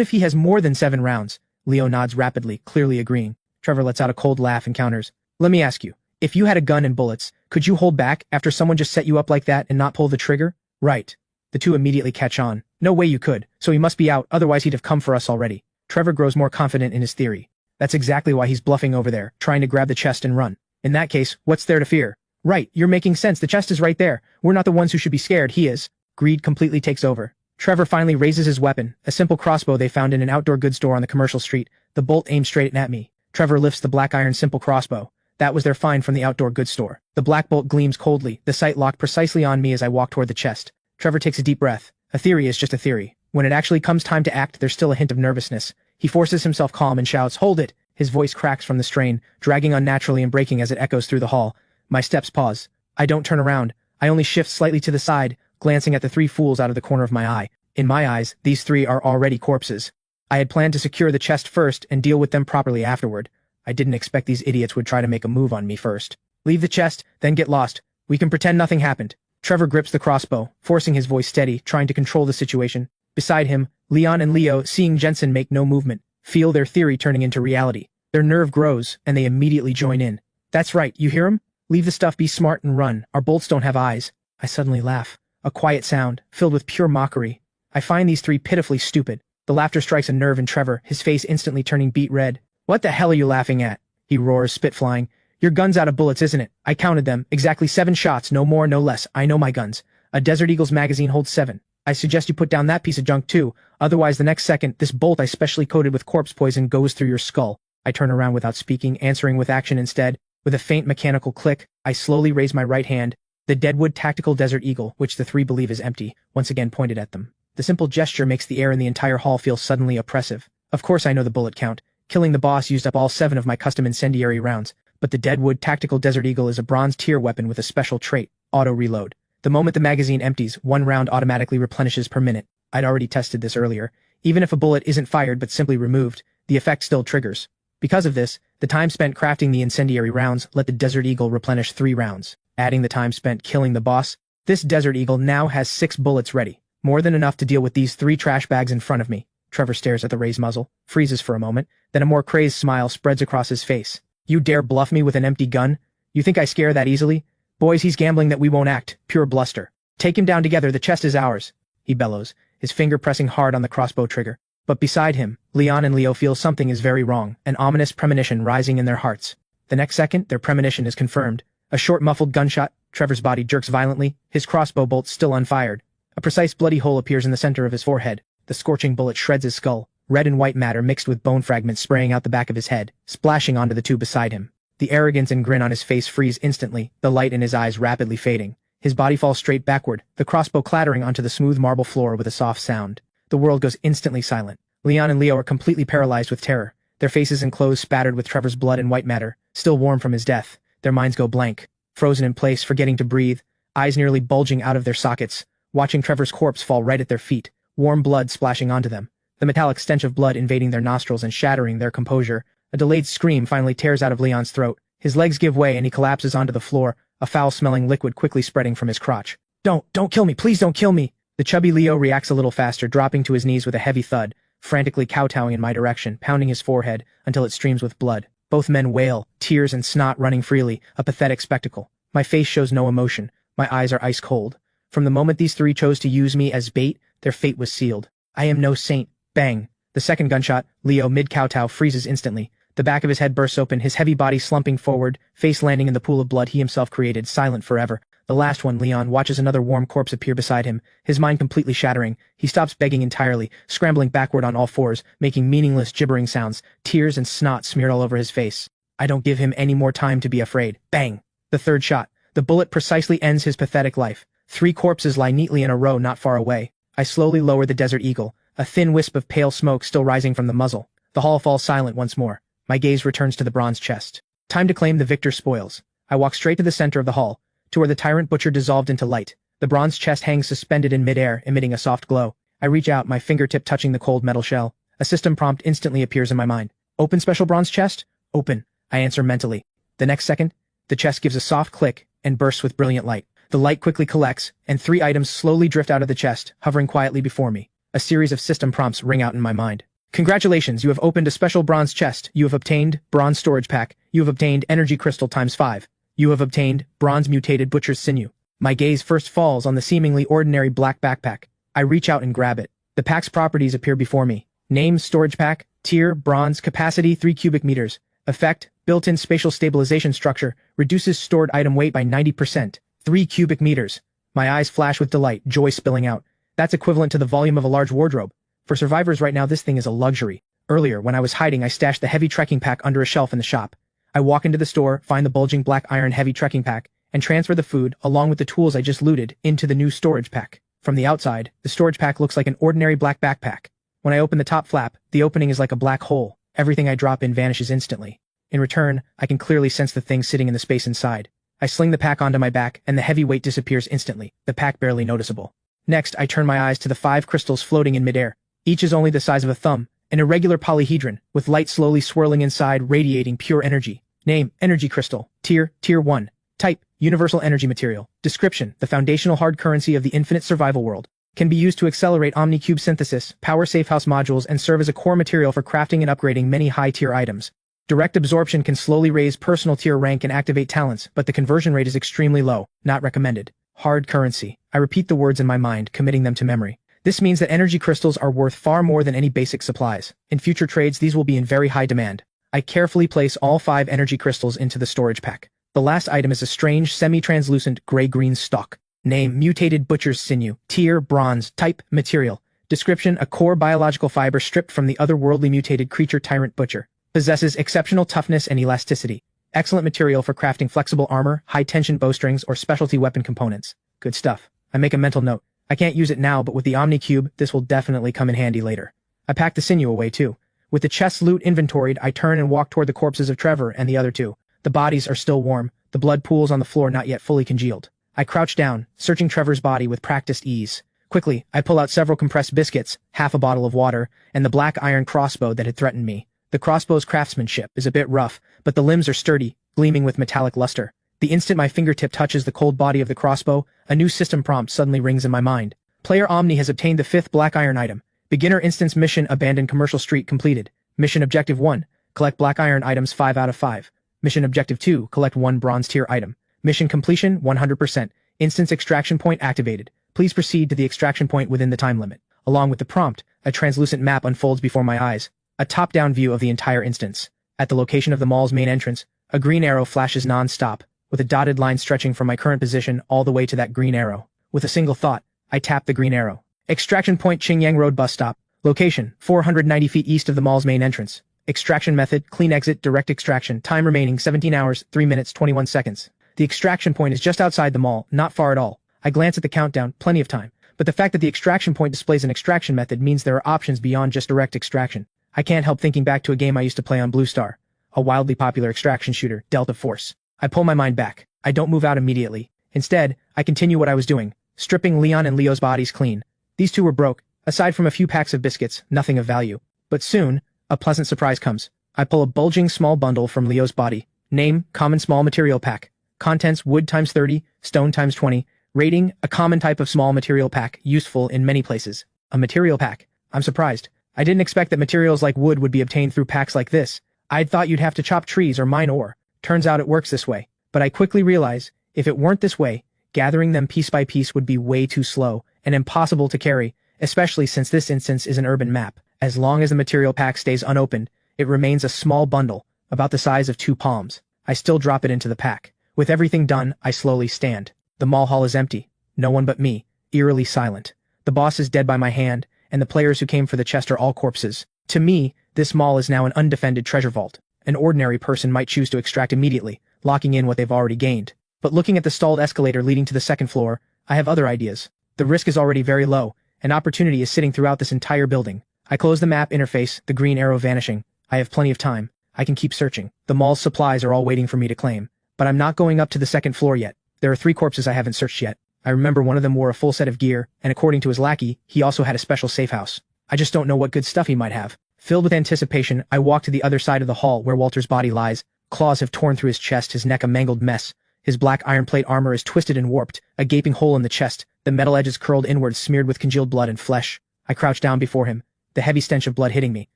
Speaker 1: if he has more than 7 rounds? Leo nods rapidly, clearly agreeing. Trevor lets out a cold laugh and counters. Let me ask you, if you had a gun and bullets, could you hold back after someone just set you up like that and not pull the trigger? Right. The two immediately catch on. No way you could, so he must be out, otherwise he'd have come for us already. Trevor grows more confident in his theory. That's exactly why he's bluffing over there, trying to grab the chest and run. In that case, what's there to fear? Right, you're making sense, the chest is right there. We're not the ones who should be scared, he is. Greed completely takes over. Trevor finally raises his weapon, a simple crossbow they found in an outdoor goods store on the commercial street, the bolt aimed straight at me. Trevor lifts the black iron simple crossbow. That was their find from the outdoor goods store. The black bolt gleams coldly, the sight locked precisely on me as I walk toward the chest. Trevor takes a deep breath. A theory is just a theory. When it actually comes time to act, there's still a hint of nervousness. He forces himself calm and shouts, "Hold it!" His voice cracks from the strain, dragging unnaturally and breaking as it echoes through the hall. My steps pause. I don't turn around. I only shift slightly to the side, glancing at the 3 fools out of the corner of my eye. In my eyes, these 3 are already corpses. I had planned to secure the chest first and deal with them properly afterward. I didn't expect these idiots would try to make a move on me first. Leave the chest, then get lost. We can pretend nothing happened. Trevor grips the crossbow, forcing his voice steady, trying to control the situation. Beside him, Leon and Leo, seeing Jensen make no movement, feel their theory turning into reality. Their nerve grows, and they immediately join in. That's right, you hear him? Leave the stuff, be smart and run. Our bolts don't have eyes. I suddenly laugh. A quiet sound, filled with pure mockery. I find these 3 pitifully stupid. The laughter strikes a nerve in Trevor, his face instantly turning beet red. What the hell are you laughing at? He roars, spit flying. Your gun's out of bullets, isn't it? I counted them. Exactly 7 shots, no more, no less. I know my guns. A Desert Eagle's magazine holds 7. I suggest you put down that piece of junk too. Otherwise, the next second, this bolt I specially coated with corpse poison goes through your skull. I turn around without speaking, answering with action instead. With a faint mechanical click, I slowly raise my right hand. The Deadwood Tactical Desert Eagle, which the 3 believe is empty, once again pointed at them. The simple gesture makes the air in the entire hall feel suddenly oppressive. Of course I know the bullet count. Killing the boss used up all 7 of my custom incendiary rounds, but the Deadwood Tactical Desert Eagle is a bronze tier weapon with a special trait, auto-reload. The moment the magazine empties, 1 round automatically replenishes per minute. I'd already tested this earlier. Even if a bullet isn't fired but simply removed, the effect still triggers. Because of this, the time spent crafting the incendiary rounds let the Desert Eagle replenish 3 rounds. Adding the time spent killing the boss, this Desert Eagle now has 6 bullets ready, more than enough to deal with these 3 trash bags in front of me. Trevor stares at the raised muzzle, freezes for a moment, then a more crazed smile spreads across his face. You dare bluff me with an empty gun? You think I scare that easily? Boys, he's gambling that we won't act, pure bluster. Take him down together, the chest is ours, he bellows, his finger pressing hard on the crossbow trigger. But beside him, Leon and Leo feel something is very wrong, an ominous premonition rising in their hearts. The next second, their premonition is confirmed. A short muffled gunshot, Trevor's body jerks violently, his crossbow bolt still unfired. A precise bloody hole appears in the center of his forehead. The scorching bullet shreds his skull, red and white matter mixed with bone fragments spraying out the back of his head, splashing onto the 2 beside him. The arrogance and grin on his face freeze instantly, the light in his eyes rapidly fading. His body falls straight backward, the crossbow clattering onto the smooth marble floor with a soft sound. The world goes instantly silent. Leon and Leo are completely paralyzed with terror, their faces and clothes spattered with Trevor's blood and white matter, still warm from his death. Their minds go blank, frozen in place, forgetting to breathe, eyes nearly bulging out of their sockets, watching Trevor's corpse fall right at their feet, warm blood splashing onto them, the metallic stench of blood invading their nostrils and shattering their composure. A delayed scream finally tears out of Leon's throat. His legs give way and he collapses onto the floor, a foul-smelling liquid quickly spreading from his crotch. Don't kill me, please don't kill me! The chubby Leo reacts a little faster, dropping to his knees with a heavy thud, frantically kowtowing in my direction, pounding his forehead until it streams with blood. Both men wail, tears and snot running freely, a pathetic spectacle. My face shows no emotion, my eyes are ice cold. From the moment these 3 chose to use me as bait, their fate was sealed. I am no saint. Bang! The second gunshot, Leo mid-kowtow freezes instantly. The back of his head bursts open, his heavy body slumping forward, face landing in the pool of blood he himself created, silent forever. The last one, Leon watches another warm corpse appear beside him, his mind completely shattering. He stops begging entirely, scrambling backward on all fours, making meaningless gibbering sounds, tears and snot smeared all over his face. I don't give him any more time to be afraid. Bang! The third shot. The bullet precisely ends his pathetic life. 3 corpses lie neatly in a row not far away. I slowly lower the Desert Eagle, a thin wisp of pale smoke still rising from the muzzle. The hall falls silent once more. My gaze returns to the bronze chest. Time to claim the victor's spoils. I walk straight to the center of the hall, to where the tyrant butcher dissolved into light. The bronze chest hangs suspended in midair, emitting a soft glow. I reach out, my fingertip touching the cold metal shell. A system prompt instantly appears in my mind. Open special bronze chest? Open, I answer mentally. The next second, the chest gives a soft click and bursts with brilliant light. The light quickly collects, and 3 items slowly drift out of the chest, hovering quietly before me. A series of system prompts ring out in my mind. Congratulations, you have opened a special bronze chest. You have obtained bronze storage pack. You have obtained energy crystal ×5. You have obtained bronze mutated butcher's sinew. My gaze first falls on the seemingly ordinary black backpack. I reach out and grab it. The pack's properties appear before me. Name, storage pack, tier, bronze, capacity 3 cubic meters. Effect, built-in spatial stabilization structure, reduces stored item weight by 90%. 3 cubic meters. My eyes flash with delight, joy spilling out. That's equivalent to the volume of a large wardrobe. For survivors right now, this thing is a luxury. Earlier, when I was hiding, I stashed the heavy trekking pack under a shelf in the shop. I walk into the store, find the bulging black iron heavy trekking pack, and transfer the food, along with the tools I just looted, into the new storage pack. From the outside, the storage pack looks like an ordinary black backpack. When I open the top flap, the opening is like a black hole. Everything I drop in vanishes instantly. In return, I can clearly sense the thing sitting in the space inside. I sling the pack onto my back, and the heavy weight disappears instantly, the pack barely noticeable. Next, I turn my eyes to the 5 crystals floating in midair. Each is only the size of a thumb, an irregular polyhedron, with light slowly swirling inside, radiating pure energy. Name, energy crystal. Tier 1. Type, universal energy material. Description, the foundational hard currency of the infinite survival world. Can be used to accelerate omni-cube synthesis, power safe house modules, and serve as a core material for crafting and upgrading many high-tier items. Direct absorption can slowly raise personal tier rank and activate talents, but the conversion rate is extremely low, not recommended. Hard currency. I repeat the words in my mind, committing them to memory. This means that energy crystals are worth far more than any basic supplies. In future trades, these will be in very high demand. I carefully place all 5 energy crystals into the storage pack. The last item is a strange, semi-translucent gray-green stalk. Name, mutated butcher's sinew. Tier, bronze. Type, material. Description, a core biological fiber stripped from the otherworldly mutated creature tyrant butcher. Possesses exceptional toughness and elasticity. Excellent material for crafting flexible armor, high-tension bowstrings, or specialty weapon components. Good stuff. I make a mental note. I can't use it now, but with the Omni-Cube, this will definitely come in handy later. I pack the sinew away too. With the chest's loot inventoried, I turn and walk toward the corpses of Trevor and the other 2. The bodies are still warm, the blood pools on the floor not yet fully congealed. I crouch down, searching Trevor's body with practiced ease. Quickly, I pull out several compressed biscuits, half a bottle of water, and the black iron crossbow that had threatened me. The crossbow's craftsmanship is a bit rough, but the limbs are sturdy, gleaming with metallic luster. The instant my fingertip touches the cold body of the crossbow, a new system prompt suddenly rings in my mind. Player Omni has obtained the 5th black iron item. Beginner instance mission abandoned commercial street completed. Mission objective 1, collect black iron items 5 out of 5. Mission objective 2, collect 1 bronze tier item. Mission completion 100%. Instance extraction point activated. Please proceed to the extraction point within the time limit. Along with the prompt, a translucent map unfolds before my eyes. A top-down view of the entire instance. At the location of the mall's main entrance, a green arrow flashes non-stop, with a dotted line stretching from my current position all the way to that green arrow. With a single thought, I tap the green arrow. Extraction point Qingyang Road bus stop. Location, 490 feet east of the mall's main entrance. Extraction method, clean exit, direct extraction. Time remaining 17 hours, 3 minutes, 21 seconds. The extraction point is just outside the mall, not far at all. I glance at the countdown, plenty of time. But the fact that the extraction point displays an extraction method means there are options beyond just direct extraction. I can't help thinking back to a game I used to play on Blue Star, a wildly popular extraction shooter, Delta Force. I pull my mind back. I don't move out immediately. Instead, I continue what I was doing, stripping Leon and Leo's bodies clean. These two were broke. Aside from a few packs of biscuits, nothing of value. But soon, a pleasant surprise comes. I pull a bulging small bundle from Leo's body. Name, common small material pack. Contents, wood times 30, stone times 20. Rating, a common type of small material pack, useful in many places. A material pack. I'm surprised. I didn't expect that materials like wood would be obtained through packs like this. I'd thought you'd have to chop trees or mine ore. Turns out it works this way. But I quickly realize, if it weren't this way, gathering them piece by piece would be way too slow and impossible to carry, especially since this instance is an urban map. As long as the material pack stays unopened, it remains a small bundle, about the size of 2 palms. I still drop it into the pack. With everything done, I slowly stand. The mall hall is empty. No one but me, eerily silent. The boss is dead by my hand, and the players who came for the chest are all corpses. To me, this mall is now an undefended treasure vault. An ordinary person might choose to extract immediately, locking in what they've already gained. But looking at the stalled escalator leading to the 2nd floor, I have other ideas. The risk is already very low, and opportunity is sitting throughout this entire building. I close the map interface, the green arrow vanishing. I have plenty of time. I can keep searching. The mall's supplies are all waiting for me to claim. But I'm not going up to the 2nd floor yet. There are 3 corpses I haven't searched yet. I remember one of them wore a full set of gear, and according to his lackey, he also had a special safe house. I just don't know what good stuff he might have. Filled with anticipation, I walk to the other side of the hall where Walter's body lies. Claws have torn through his chest, his neck a mangled mess. His black iron plate armor is twisted and warped, a gaping hole in the chest, the metal edges curled inward smeared with congealed blood and flesh. I crouch down before him, the heavy stench of blood hitting me.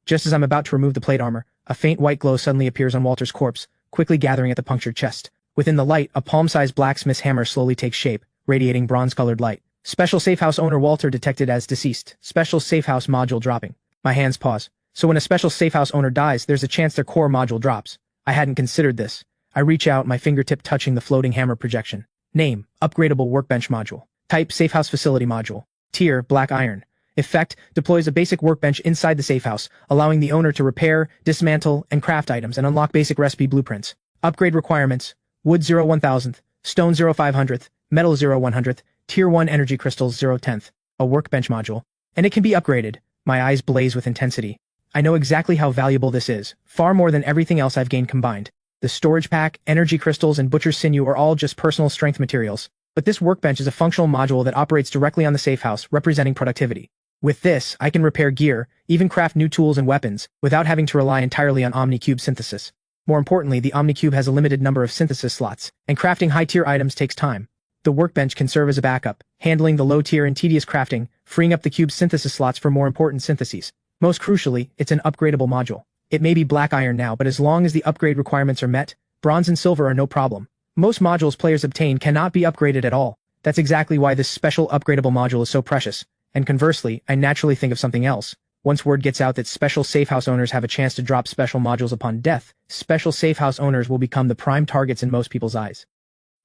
Speaker 1: Just as I'm about to remove the plate armor, a faint white glow suddenly appears on Walter's corpse, quickly gathering at the punctured chest. Within the light, a palm-sized blacksmith's hammer slowly takes shape, radiating bronze-colored light. Special safe house owner Walter detected as deceased. Special safe house module dropping. My hands pause. So when a special safe house owner dies, there's a chance their core module drops. I hadn't considered this. I reach out, my fingertip touching the floating hammer projection. Name, upgradable workbench module. Type, safe house facility module. Tier, black iron. Effect, deploys a basic workbench inside the safe house, allowing the owner to repair, dismantle, and craft items and unlock basic recipe blueprints. Upgrade requirements. Wood 0 1,000th, stone 0 500th, metal 0 100th, tier 1 energy crystals 0 10th. A workbench module. And it can be upgraded. My eyes blaze with intensity. I know exactly how valuable this is, far more than everything else I've gained combined. The storage pack, energy crystals, and butcher's sinew are all just personal strength materials. But this workbench is a functional module that operates directly on the safe house, representing productivity. With this, I can repair gear, even craft new tools and weapons, without having to rely entirely on OmniCube synthesis. More importantly, the OmniCube has a limited number of synthesis slots, and crafting high-tier items takes time. The workbench can serve as a backup, handling the low-tier and tedious crafting, freeing up the cube's synthesis slots for more important syntheses. Most crucially, it's an upgradable module. It may be black iron now, but as long as the upgrade requirements are met, bronze and silver are no problem. Most modules players obtain cannot be upgraded at all. That's exactly why this special upgradable module is so precious. And conversely, I naturally think of something else. Once word gets out that special safe house owners have a chance to drop special modules upon death, special safe house owners will become the prime targets in most people's eyes.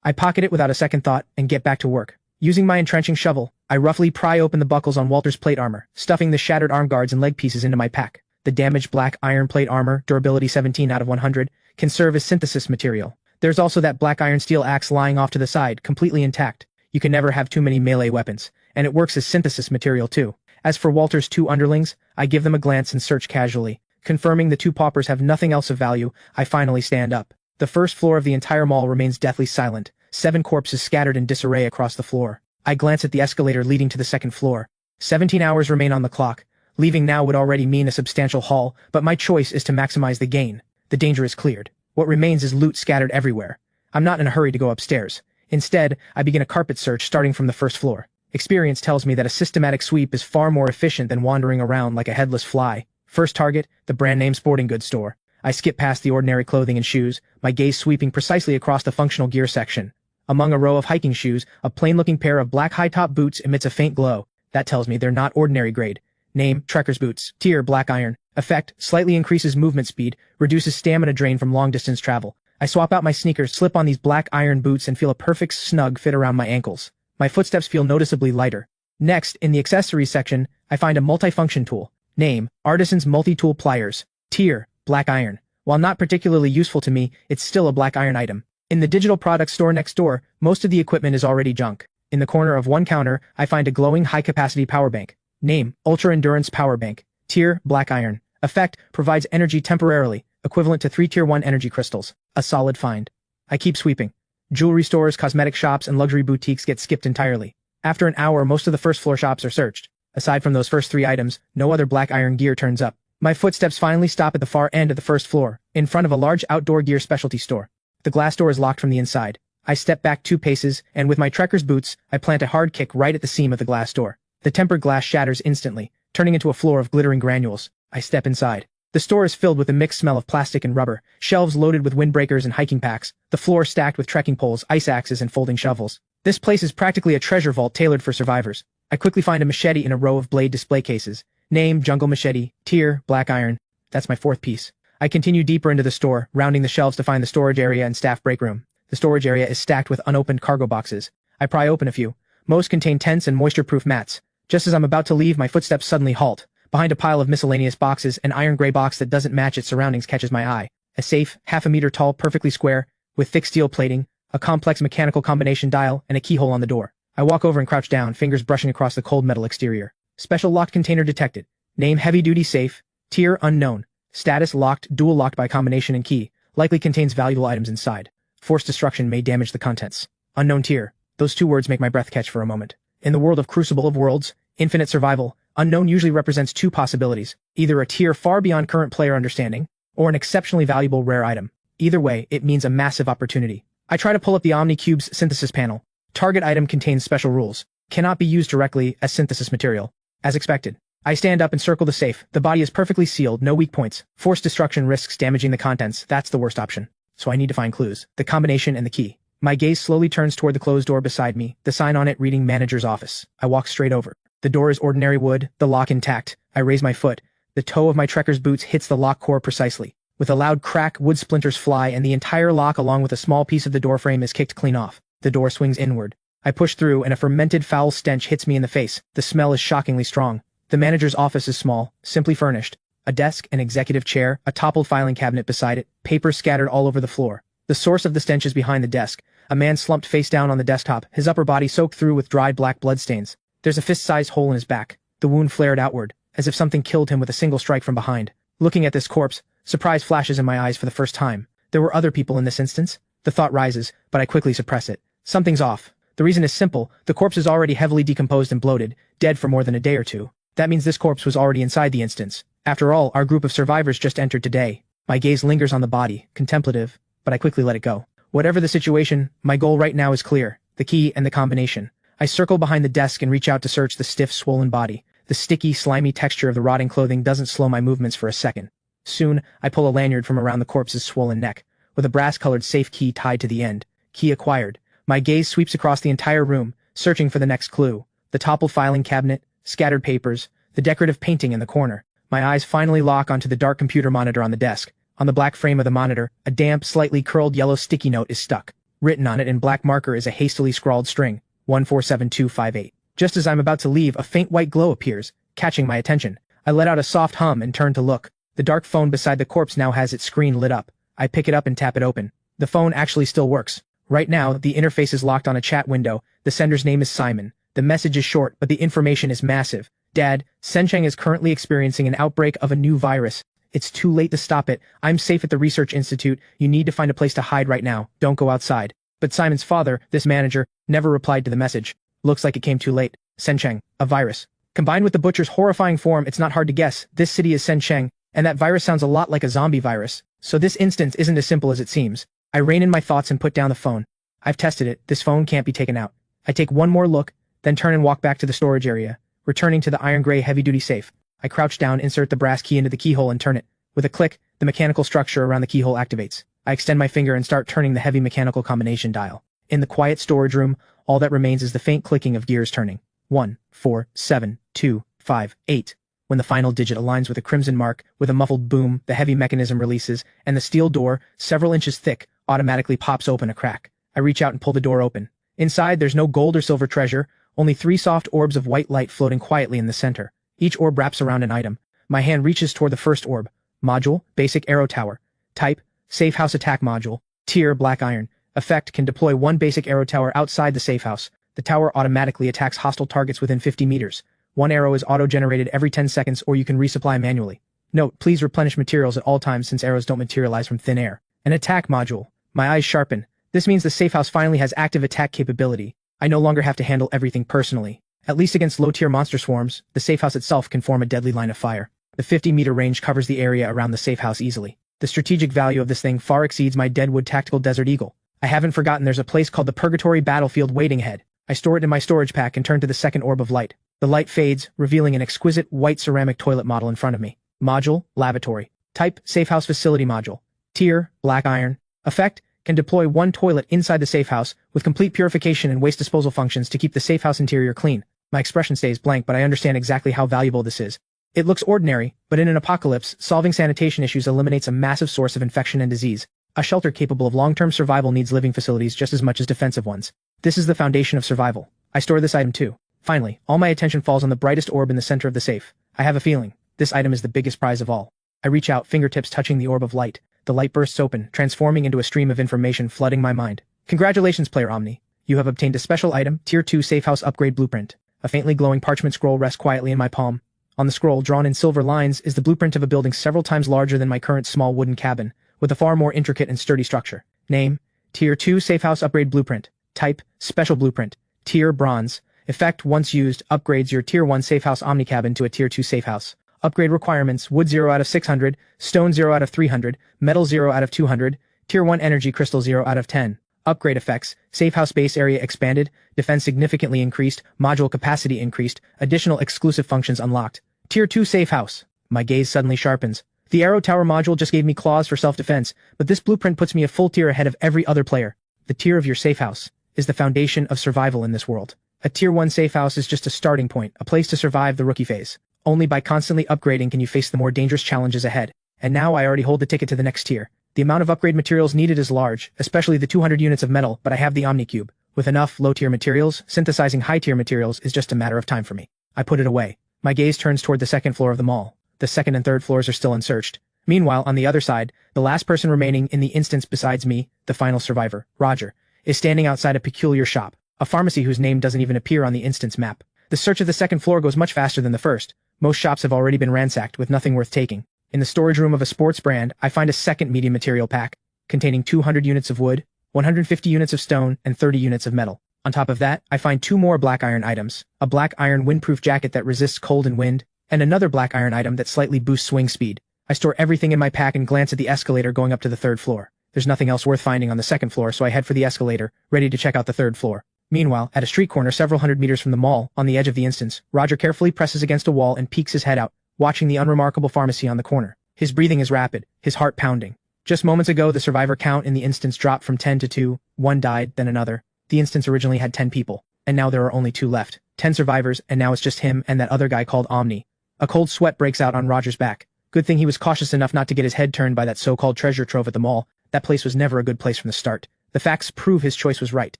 Speaker 1: I pocket it without a second thought and get back to work. Using my entrenching shovel, I roughly pry open the buckles on Walter's plate armor, stuffing the shattered arm guards and leg pieces into my pack. The damaged black iron plate armor, durability 17 out of 100, can serve as synthesis material. There's also that black iron steel axe lying off to the side, completely intact. You can never have too many melee weapons, and it works as synthesis material too. As for Walter's 2 underlings, I give them a glance and search casually. Confirming the 2 paupers have nothing else of value, I finally stand up. The first floor of the entire mall remains deathly silent, 7 corpses scattered in disarray across the floor. I glance at the escalator leading to the 2nd floor. 17 hours remain on the clock. Leaving now would already mean a substantial haul, but my choice is to maximize the gain. The danger is cleared. What remains is loot scattered everywhere. I'm not in a hurry to go upstairs. Instead, I begin a carpet search starting from the first floor. Experience tells me that a systematic sweep is far more efficient than wandering around like a headless fly. First target, the brand-name sporting goods store. I skip past the ordinary clothing and shoes, my gaze sweeping precisely across the functional gear section. Among a row of hiking shoes, a plain-looking pair of black high-top boots emits a faint glow. That tells me they're not ordinary grade. Name, trekker's boots. Tier, black iron. Effect, slightly increases movement speed, reduces stamina drain from long-distance travel. I swap out my sneakers, slip on these black iron boots and feel a perfect snug fit around my ankles. My footsteps feel noticeably lighter. Next, in the accessories section, I find a multifunction tool. Name, Artisan's Multi-Tool Pliers. Tier, black iron. While not particularly useful to me, it's still a black iron item. In the digital products store next door, most of the equipment is already junk. In the corner of one counter, I find a glowing high-capacity power bank. Name, Ultra Endurance Power Bank. Tier, black iron. Effect, provides energy temporarily, equivalent to 3 Tier 1 energy crystals. A solid find. I keep sweeping. Jewelry stores, cosmetic shops, and luxury boutiques get skipped entirely. After an hour, most of the first floor shops are searched. Aside from those first 3 items, no other black iron gear turns up. My footsteps finally stop at the far end of the first floor, in front of a large outdoor gear specialty store. The glass door is locked from the inside. I step back 2 paces, and with my trekker's boots, I plant a hard kick right at the seam of the glass door. The tempered glass shatters instantly, turning into a floor of glittering granules. I step inside. The store is filled with a mixed smell of plastic and rubber, shelves loaded with windbreakers and hiking packs, the floor stacked with trekking poles, ice axes, and folding shovels. This place is practically a treasure vault tailored for survivors. I quickly find a machete in a row of blade display cases. Name, Jungle Machete. Tier, black iron. That's my 4th piece. I continue deeper into the store, rounding the shelves to find the storage area and staff break room. The storage area is stacked with unopened cargo boxes. I pry open a few. Most contain tents and moisture-proof mats. Just as I'm about to leave, my footsteps suddenly halt. Behind a pile of miscellaneous boxes, an iron-gray box that doesn't match its surroundings catches my eye. A safe, half a meter tall, perfectly square, with thick steel plating, a complex mechanical combination dial, and a keyhole on the door. I walk over and crouch down, fingers brushing across the cold metal exterior. Special locked container detected. Name, heavy-duty safe. Tier, unknown. Status, locked, dual locked by combination and key. Likely contains valuable items inside. Forced destruction may damage the contents. Unknown tier. Those 2 words make my breath catch for a moment. In the world of Crucible of Worlds, infinite survival, unknown usually represents 2 possibilities. Either a tier far beyond current player understanding, or an exceptionally valuable rare item. Either way, it means a massive opportunity. I try to pull up the OmniCube's synthesis panel. Target item contains special rules. Cannot be used directly as synthesis material. As expected. I stand up and circle the safe. The body is perfectly sealed, no weak points. Forced destruction risks damaging the contents. That's the worst option. So I need to find clues. The combination and the key. My gaze slowly turns toward the closed door beside me, the sign on it reading Manager's Office. I walk straight over. The door is ordinary wood, the lock intact. I raise my foot. The toe of my trekker's boots hits the lock core precisely. With a loud crack, wood splinters fly, and the entire lock along with a small piece of the door frame is kicked clean off. The door swings inward. I push through, and a fermented foul stench hits me in the face. The smell is shockingly strong. The manager's office is small, simply furnished. A desk, an executive chair, a toppled filing cabinet beside it, papers scattered all over the floor. The source of the stench is behind the desk. A man slumped face down on the desktop, his upper body soaked through with dried black bloodstains. There's a fist-sized hole in his back. The wound flared outward, as if something killed him with a single strike from behind. Looking at this corpse, surprise flashes in my eyes for the first time. There were other people in this instance. The thought rises, but I quickly suppress it. Something's off. The reason is simple. The corpse is already heavily decomposed and bloated, dead for more than a day or 2. That means this corpse was already inside the instance. After all, our group of survivors just entered today. My gaze lingers on the body, contemplative, but I quickly let it go. Whatever the situation, my goal right now is clear. The key and the combination. I circle behind the desk and reach out to search the stiff, swollen body. The sticky, slimy texture of the rotting clothing doesn't slow my movements for a second. Soon, I pull a lanyard from around the corpse's swollen neck, with a brass-colored safe key tied to the end. Key acquired. My gaze sweeps across the entire room, searching for the next clue. The toppled filing cabinet, scattered papers, the decorative painting in the corner. My eyes finally lock onto the dark computer monitor on the desk. On the black frame of the monitor, a damp, slightly curled yellow sticky note is stuck. Written on it in black marker is a hastily scrawled string, 147258. Just as I'm about to leave, a faint white glow appears, catching my attention. I let out a soft hum and turn to look. The dark phone beside the corpse now has its screen lit up. I pick it up and tap it open. The phone actually still works. Right now, the interface is locked on a chat window. The sender's name is Simon. The message is short, but the information is massive. Dad, Sencheng is currently experiencing an outbreak of a new virus. It's too late to stop it. I'm safe at the research institute. You need to find a place to hide right now. Don't go outside. But Simon's father, this manager, never replied to the message. Looks like it came too late. Sencheng, a virus. Combined with the butcher's horrifying form, it's not hard to guess, this city is Sencheng, and that virus sounds a lot like a zombie virus, so this instance isn't as simple as it seems. I rein in my thoughts and put down the phone. I've tested it, this phone can't be taken out. I take one more look, then turn and walk back to the storage area, returning to the iron gray heavy-duty safe. I crouch down, insert the brass key into the keyhole and turn it. With a click, the mechanical structure around the keyhole activates. I extend my finger and start turning the heavy mechanical combination dial. In the quiet storage room, all that remains is the faint clicking of gears turning. 1, 4, 7, 2, 5, 8. When the final digit aligns with a crimson mark, with a muffled boom, the heavy mechanism releases, and the steel door, several inches thick, automatically pops open a crack. I reach out and pull the door open. Inside, there's no gold or silver treasure, only 3 soft orbs of white light floating quietly in the center. Each orb wraps around an item. My hand reaches toward the first orb. Module, basic arrow tower. Type, safe house attack module. Tier, black iron. Effect, can deploy 1 basic arrow tower outside the safe house. The tower automatically attacks hostile targets within 50 meters. 1 arrow is auto-generated every 10 seconds, or you can resupply manually. Note, please replenish materials at all times since arrows don't materialize from thin air. An attack module. My eyes sharpen. This means the safe house finally has active attack capability. I no longer have to handle everything personally. At least against low-tier monster swarms, the safe house itself can form a deadly line of fire. The 50-meter range covers the area around the safe house easily. The strategic value of this thing far exceeds my Deadwood Tactical Desert Eagle. I haven't forgotten there's a place called the Purgatory Battlefield waiting ahead. I store it in my storage pack and turn to the second orb of light. The light fades, revealing an exquisite white ceramic toilet model in front of me. Module, lavatory. Type, safe house facility module. Tier, black iron. Effect, can deploy 1 toilet inside the safe house with complete purification and waste disposal functions to keep the safe house interior clean. My expression stays blank, but I understand exactly how valuable this is. It looks ordinary, but in an apocalypse, solving sanitation issues eliminates a massive source of infection and disease. A shelter capable of long-term survival needs living facilities just as much as defensive ones. This is the foundation of survival. I store this item too. Finally, all my attention falls on the brightest orb in the center of the safe. I have a feeling. This item is the biggest prize of all. I reach out, fingertips touching the orb of light. The light bursts open, transforming into a stream of information flooding my mind. Congratulations, Player Omni. You have obtained a special item, Tier 2 Safe House Upgrade Blueprint. A faintly glowing parchment scroll rests quietly in my palm. On the scroll, drawn in silver lines, is the blueprint of a building several times larger than my current small wooden cabin, with a far more intricate and sturdy structure. Name, Tier 2 Safe House Upgrade Blueprint. Type, Special Blueprint. Tier, Bronze. Effect, once used, upgrades your Tier 1 Safe House Omni Cabin to a Tier 2 Safe House. Upgrade requirements, wood 0 out of 600, stone 0 out of 300, metal 0 out of 200, Tier 1 energy crystal 0 out of 10. Upgrade effects, safe house base area expanded, defense significantly increased, module capacity increased, additional exclusive functions unlocked. Tier 2 safe house. My gaze suddenly sharpens. The arrow tower module just gave me claws for self-defense, but this blueprint puts me a full tier ahead of every other player. The tier of your safe house is the foundation of survival in this world. A Tier 1 safe house is just a starting point, a place to survive the rookie phase. Only by constantly upgrading can you face the more dangerous challenges ahead. And now I already hold the ticket to the next tier. The amount of upgrade materials needed is large, especially the 200 units of metal, but I have the Omnicube. With enough low-tier materials, synthesizing high-tier materials is just a matter of time for me. I put it away. My gaze turns toward the second floor of the mall. The second and third floors are still unsearched. Meanwhile, on the other side, the last person remaining in the instance besides me, the final survivor, Roger, is standing outside a peculiar shop, a pharmacy whose name doesn't even appear on the instance map. The search of the second floor goes much faster than the first. Most shops have already been ransacked with nothing worth taking. In the storage room of a sports brand, I find a second medium material pack, containing 200 units of wood, 150 units of stone, and 30 units of metal. On top of that, I find 2 more black iron items, a black iron windproof jacket that resists cold and wind, and another black iron item that slightly boosts swing speed. I store everything in my pack and glance at the escalator going up to the third floor. There's nothing else worth finding on the second floor, so I head for the escalator, ready to check out the third floor. Meanwhile, at a street corner several hundred meters from the mall, on the edge of the instance, Roger carefully presses against a wall and peeks his head out, watching the unremarkable pharmacy on the corner. His breathing is rapid, his heart pounding. Just moments ago, the survivor count in the instance dropped from 10 to 2, one died, then another. The instance originally had 10 people, and now there are only 2 left. 10 survivors, and now it's just him and that other guy called Omni. A cold sweat breaks out on Roger's back. Good thing he was cautious enough not to get his head turned by that so-called treasure trove at the mall. That place was never a good place from the start. The facts prove his choice was right.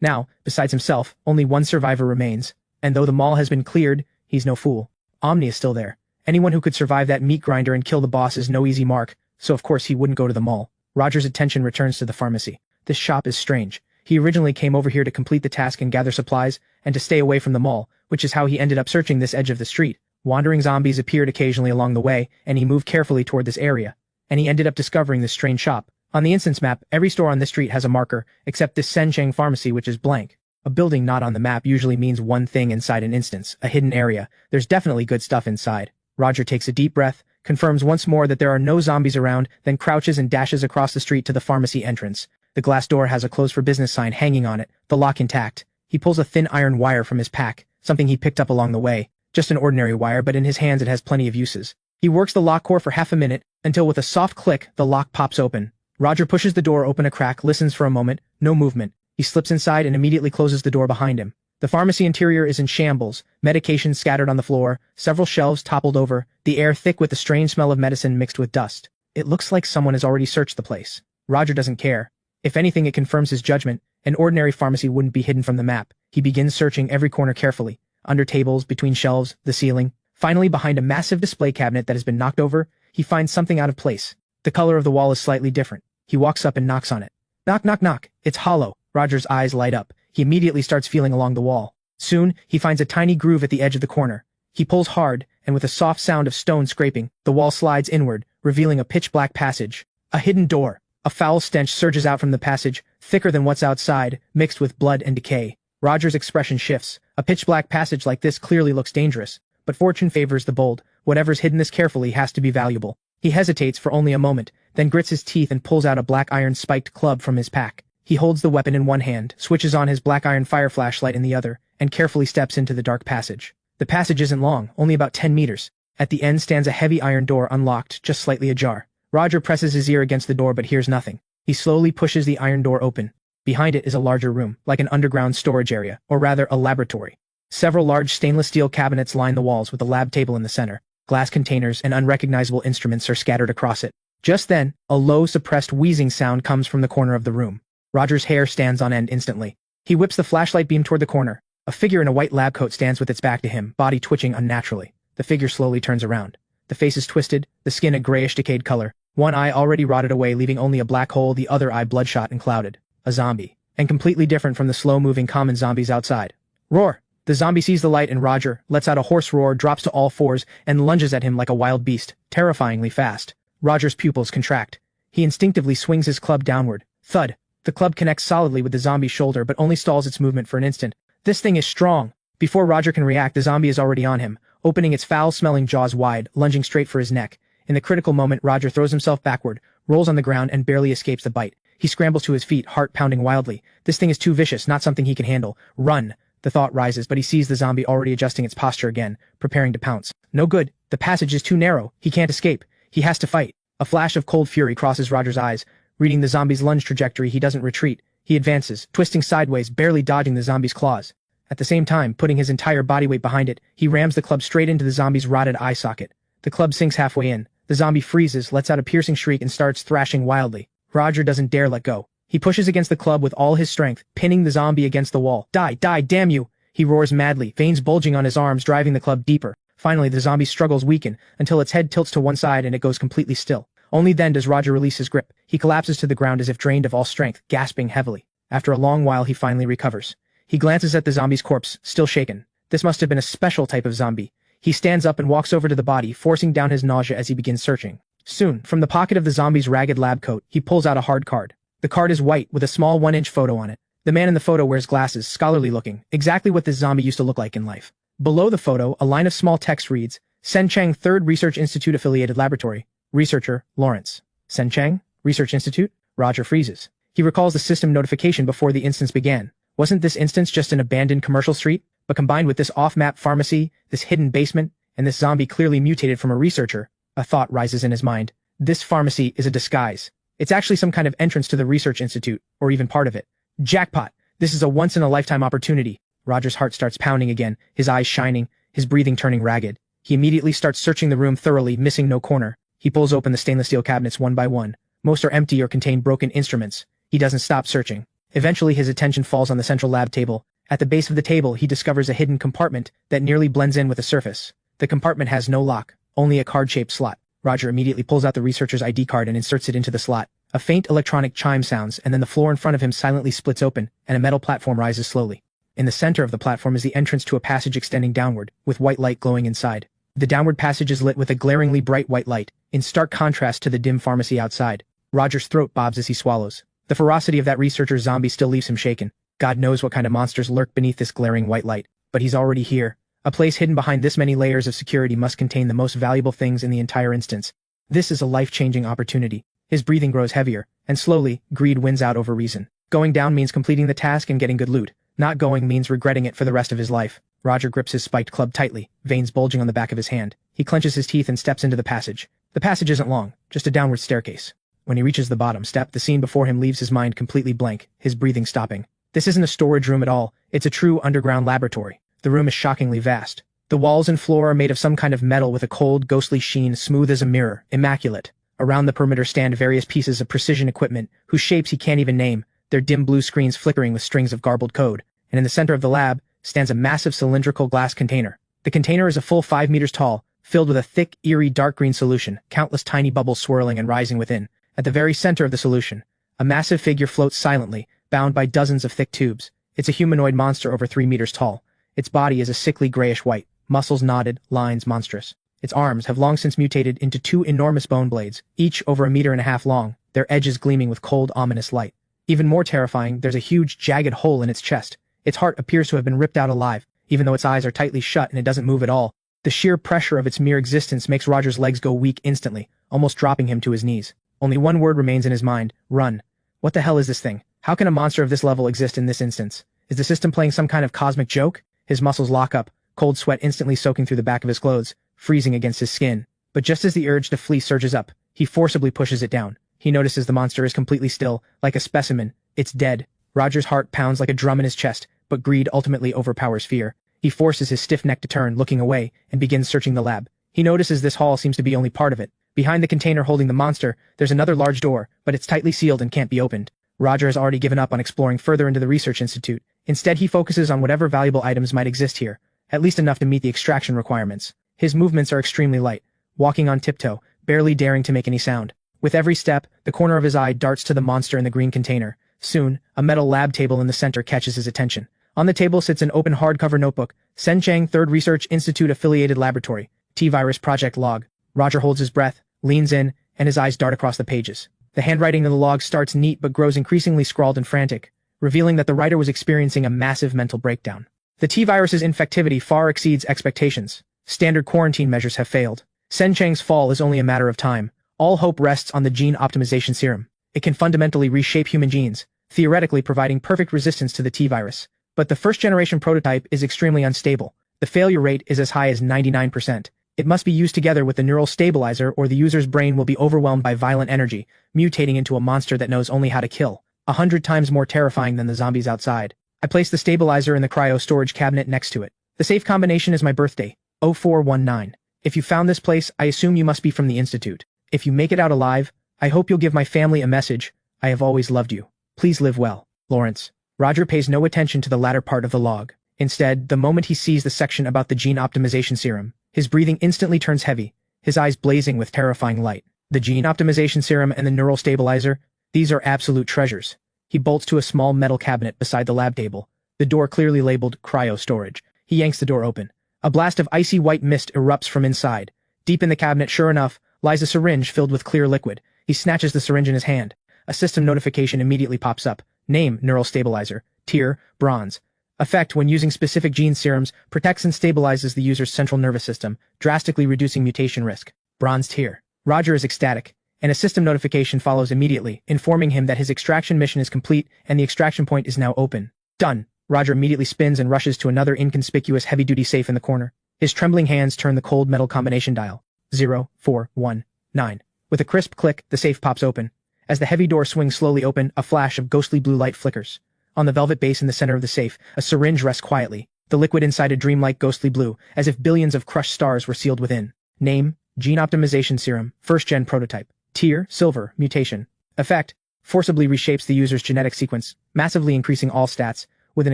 Speaker 1: Now, besides himself, only 1 survivor remains, and though the mall has been cleared, he's no fool. Omni is still there. Anyone who could survive that meat grinder and kill the boss is no easy mark, so of course he wouldn't go to the mall. Roger's attention returns to the pharmacy. This shop is strange. He originally came over here to complete the task and gather supplies, and to stay away from the mall, which is how he ended up searching this edge of the street. Wandering zombies appeared occasionally along the way, and he moved carefully toward this area. And he ended up discovering this strange shop. On the instance map, every store on this street has a marker, except this Sencheng pharmacy which is blank. A building not on the map usually means one thing inside an instance, a hidden area. There's definitely good stuff inside. Roger takes a deep breath, confirms once more that there are no zombies around, then crouches and dashes across the street to the pharmacy entrance. The glass door has a closed for business sign hanging on it, the lock intact. He pulls a thin iron wire from his pack, something he picked up along the way. Just an ordinary wire, but in his hands it has plenty of uses. He works the lock core for half a minute, until with a soft click, the lock pops open. Roger pushes the door open a crack, listens for a moment, no movement. He slips inside and immediately closes the door behind him. The pharmacy interior is in shambles, medication scattered on the floor, several shelves toppled over, the air thick with the strange smell of medicine mixed with dust. It looks like someone has already searched the place. Roger doesn't care. If anything, it confirms his judgment. An ordinary pharmacy wouldn't be hidden from the map. He begins searching every corner carefully. Under tables, between shelves, the ceiling. Finally, behind a massive display cabinet that has been knocked over, he finds something out of place. The color of the wall is slightly different. He walks up and knocks on it. Knock, knock, knock. It's hollow. Roger's eyes light up. He immediately starts feeling along the wall. Soon, he finds a tiny groove at the edge of the corner. He pulls hard, and with a soft sound of stone scraping, the wall slides inward, revealing a pitch-black passage. A hidden door. A foul stench surges out from the passage, thicker than what's outside, mixed with blood and decay. Roger's expression shifts. A pitch-black passage like this clearly looks dangerous, but fortune favors the bold. Whatever's hidden this carefully has to be valuable. He hesitates for only a moment, then grits his teeth and pulls out a black iron spiked club from his pack. He holds the weapon in one hand, switches on his black iron fire flashlight in the other, and carefully steps into the dark passage. The passage isn't long, only about 10 meters. At the end stands a heavy iron door unlocked, just slightly ajar. Roger presses his ear against the door but hears nothing. He slowly pushes the iron door open. Behind it is a larger room, like an underground storage area, or rather a laboratory. Several large stainless steel cabinets line the walls with a lab table in the center. Glass containers and unrecognizable instruments are scattered across it. Just then, a low, suppressed wheezing sound comes from the corner of the room. Roger's hair stands on end instantly. He whips the flashlight beam toward the corner. A figure in a white lab coat stands with its back to him, body twitching unnaturally. The figure slowly turns around. The face is twisted, the skin a grayish decayed color. One eye already rotted away, leaving only a black hole, the other eye bloodshot and clouded. A zombie. And completely different from the slow-moving common zombies outside. Roar! The zombie sees the light and Roger lets out a hoarse roar, drops to all fours, and lunges at him like a wild beast, terrifyingly fast. Roger's pupils contract. He instinctively swings his club downward. Thud! The club connects solidly with the zombie's shoulder but only stalls its movement for an instant. This thing is strong. Before Roger can react, the zombie is already on him, opening its foul-smelling jaws wide, lunging straight for his neck. In the critical moment, Roger throws himself backward, rolls on the ground, and barely escapes the bite. He scrambles to his feet, heart pounding wildly. This thing is too vicious, not something he can handle. Run! The thought rises, but he sees the zombie already adjusting its posture again, preparing to pounce. No good. The passage is too narrow. He can't escape. He has to fight. A flash of cold fury crosses Roger's eyes. Reading the zombie's lunge trajectory, he doesn't retreat. He advances, twisting sideways, barely dodging the zombie's claws. At the same time, putting his entire body weight behind it, he rams the club straight into the zombie's rotted eye socket. The club sinks halfway in. The zombie freezes, lets out a piercing shriek, and starts thrashing wildly. Roger doesn't dare let go. He pushes against the club with all his strength, pinning the zombie against the wall. Die, die, damn you! He roars madly, veins bulging on his arms, driving the club deeper. Finally, the zombie's struggles weaken, until its head tilts to one side and it goes completely still. Only then does Roger release his grip. He collapses to the ground as if drained of all strength, gasping heavily. After a long while, he finally recovers. He glances at the zombie's corpse, still shaken. This must have been a special type of zombie. He stands up and walks over to the body, forcing down his nausea as he begins searching. Soon, from the pocket of the zombie's ragged lab coat, he pulls out a hard card. The card is white, with a small 1-inch photo on it. The man in the photo wears glasses, scholarly looking, exactly what this zombie used to look like in life. Below the photo, a line of small text reads, Sencheng 3rd Research Institute Affiliated Laboratory. Researcher, Lawrence. Sencheng? Research Institute? Roger freezes. He recalls the system notification before the instance began. Wasn't this instance just an abandoned commercial street? But combined with this off-map pharmacy, this hidden basement, and this zombie clearly mutated from a researcher, a thought rises in his mind. This pharmacy is a disguise. It's actually some kind of entrance to the Research Institute, or even part of it. Jackpot! This is a once-in-a-lifetime opportunity. Roger's heart starts pounding again, his eyes shining, his breathing turning ragged. He immediately starts searching the room thoroughly, missing no corner. He pulls open the stainless steel cabinets one by one. Most are empty or contain broken instruments. He doesn't stop searching. Eventually his attention falls on the central lab table. At the base of the table, he discovers a hidden compartment that nearly blends in with the surface. The compartment has no lock, only a card-shaped slot. Roger immediately pulls out the researcher's ID card and inserts it into the slot. A faint electronic chime sounds, and then the floor in front of him silently splits open, and a metal platform rises slowly. In the center of the platform is the entrance to a passage extending downward, with white light glowing inside. The downward passage is lit with a glaringly bright white light, in stark contrast to the dim pharmacy outside. Roger's throat bobs as he swallows. The ferocity of that researcher zombie still leaves him shaken. God knows what kind of monsters lurk beneath this glaring white light, but he's already here. A place hidden behind this many layers of security must contain the most valuable things in the entire instance. This is a life-changing opportunity. His breathing grows heavier, and slowly, greed wins out over reason. Going down means completing the task and getting good loot. Not going means regretting it for the rest of his life. Roger grips his spiked club tightly, veins bulging on the back of his hand. He clenches his teeth and steps into the passage. The passage isn't long, just a downward staircase. When he reaches the bottom step, the scene before him leaves his mind completely blank, his breathing stopping. This isn't a storage room at all, it's a true underground laboratory. The room is shockingly vast. The walls and floor are made of some kind of metal with a cold, ghostly sheen, smooth as a mirror, immaculate. Around the perimeter stand various pieces of precision equipment, whose shapes he can't even name, their dim blue screens flickering with strings of garbled code. And in the center of the lab stands a massive cylindrical glass container. The container is a full 5 meters tall, filled with a thick, eerie dark green solution, countless tiny bubbles swirling and rising within. At the very center of the solution, a massive figure floats silently, bound by dozens of thick tubes. It's a humanoid monster over 3 meters tall. Its body is a sickly grayish-white, muscles knotted, lines monstrous. Its arms have long since mutated into 2 enormous bone blades, each over 1.5 meters long, their edges gleaming with cold, ominous light. Even more terrifying, there's a huge, jagged hole in its chest. Its heart appears to have been ripped out alive, even though its eyes are tightly shut and it doesn't move at all. The sheer pressure of its mere existence makes Roger's legs go weak instantly, almost dropping him to his knees. Only one word remains in his mind: run. What the hell is this thing? How can a monster of this level exist in this instance? Is the system playing some kind of cosmic joke? His muscles lock up, cold sweat instantly soaking through the back of his clothes, freezing against his skin. But just as the urge to flee surges up, he forcibly pushes it down. He notices the monster is completely still, like a specimen. It's dead. Roger's heart pounds like a drum in his chest, but greed ultimately overpowers fear. He forces his stiff neck to turn, looking away, and begins searching the lab. He notices this hall seems to be only part of it. Behind the container holding the monster, there's another large door, but it's tightly sealed and can't be opened. Roger has already given up on exploring further into the research institute. Instead, he focuses on whatever valuable items might exist here, at least enough to meet the extraction requirements. His movements are extremely light, walking on tiptoe, barely daring to make any sound. With every step, the corner of his eye darts to the monster in the green container. Soon, a metal lab table in the center catches his attention. On the table sits an open hardcover notebook, Sencheng 3rd Research Institute Affiliated Laboratory, T-Virus Project Log. Roger holds his breath, leans in, and his eyes dart across the pages. The handwriting in the log starts neat but grows increasingly scrawled and frantic, revealing that the writer was experiencing a massive mental breakdown. The T-Virus's infectivity far exceeds expectations. Standard quarantine measures have failed. Sencheng's fall is only a matter of time. All hope rests on the gene optimization serum. It can fundamentally reshape human genes, theoretically providing perfect resistance to the T-Virus. But the first-generation prototype is extremely unstable. The failure rate is as high as 99%. It must be used together with the neural stabilizer or the user's brain will be overwhelmed by violent energy, mutating into a monster that knows only how to kill, 100 times more terrifying than the zombies outside. I place the stabilizer in the cryo storage cabinet next to it. The safe combination is my birthday, 0419. If you found this place, I assume you must be from the Institute. If you make it out alive, I hope you'll give my family a message. I have always loved you. Please live well, Lawrence. Roger pays no attention to the latter part of the log. Instead, the moment he sees the section about the gene optimization serum, his breathing instantly turns heavy, his eyes blazing with terrifying light. The gene optimization serum and the neural stabilizer, these are absolute treasures. He bolts to a small metal cabinet beside the lab table, the door clearly labeled cryo storage. He yanks the door open. A blast of icy white mist erupts from inside. Deep in the cabinet, sure enough, lies a syringe filled with clear liquid. He snatches the syringe in his hand. A system notification immediately pops up. Name, neural stabilizer. Tier, bronze. Effect, when using specific gene serums, protects and stabilizes the user's central nervous system, drastically reducing mutation risk. Bronze tier. Roger is ecstatic, and a system notification follows immediately, informing him that his extraction mission is complete and the extraction point is now open. Done. Roger immediately spins and rushes to another inconspicuous heavy-duty safe in the corner. His trembling hands turn the cold metal combination dial. 0419. With a crisp click, the safe pops open. As the heavy door swings slowly open, a flash of ghostly blue light flickers. On the velvet base in the center of the safe, a syringe rests quietly, the liquid inside a dreamlike ghostly blue, as if billions of crushed stars were sealed within. Name, Gene Optimization Serum, 1st-gen prototype. Tier, silver, mutation. Effect, forcibly reshapes the user's genetic sequence, massively increasing all stats, with an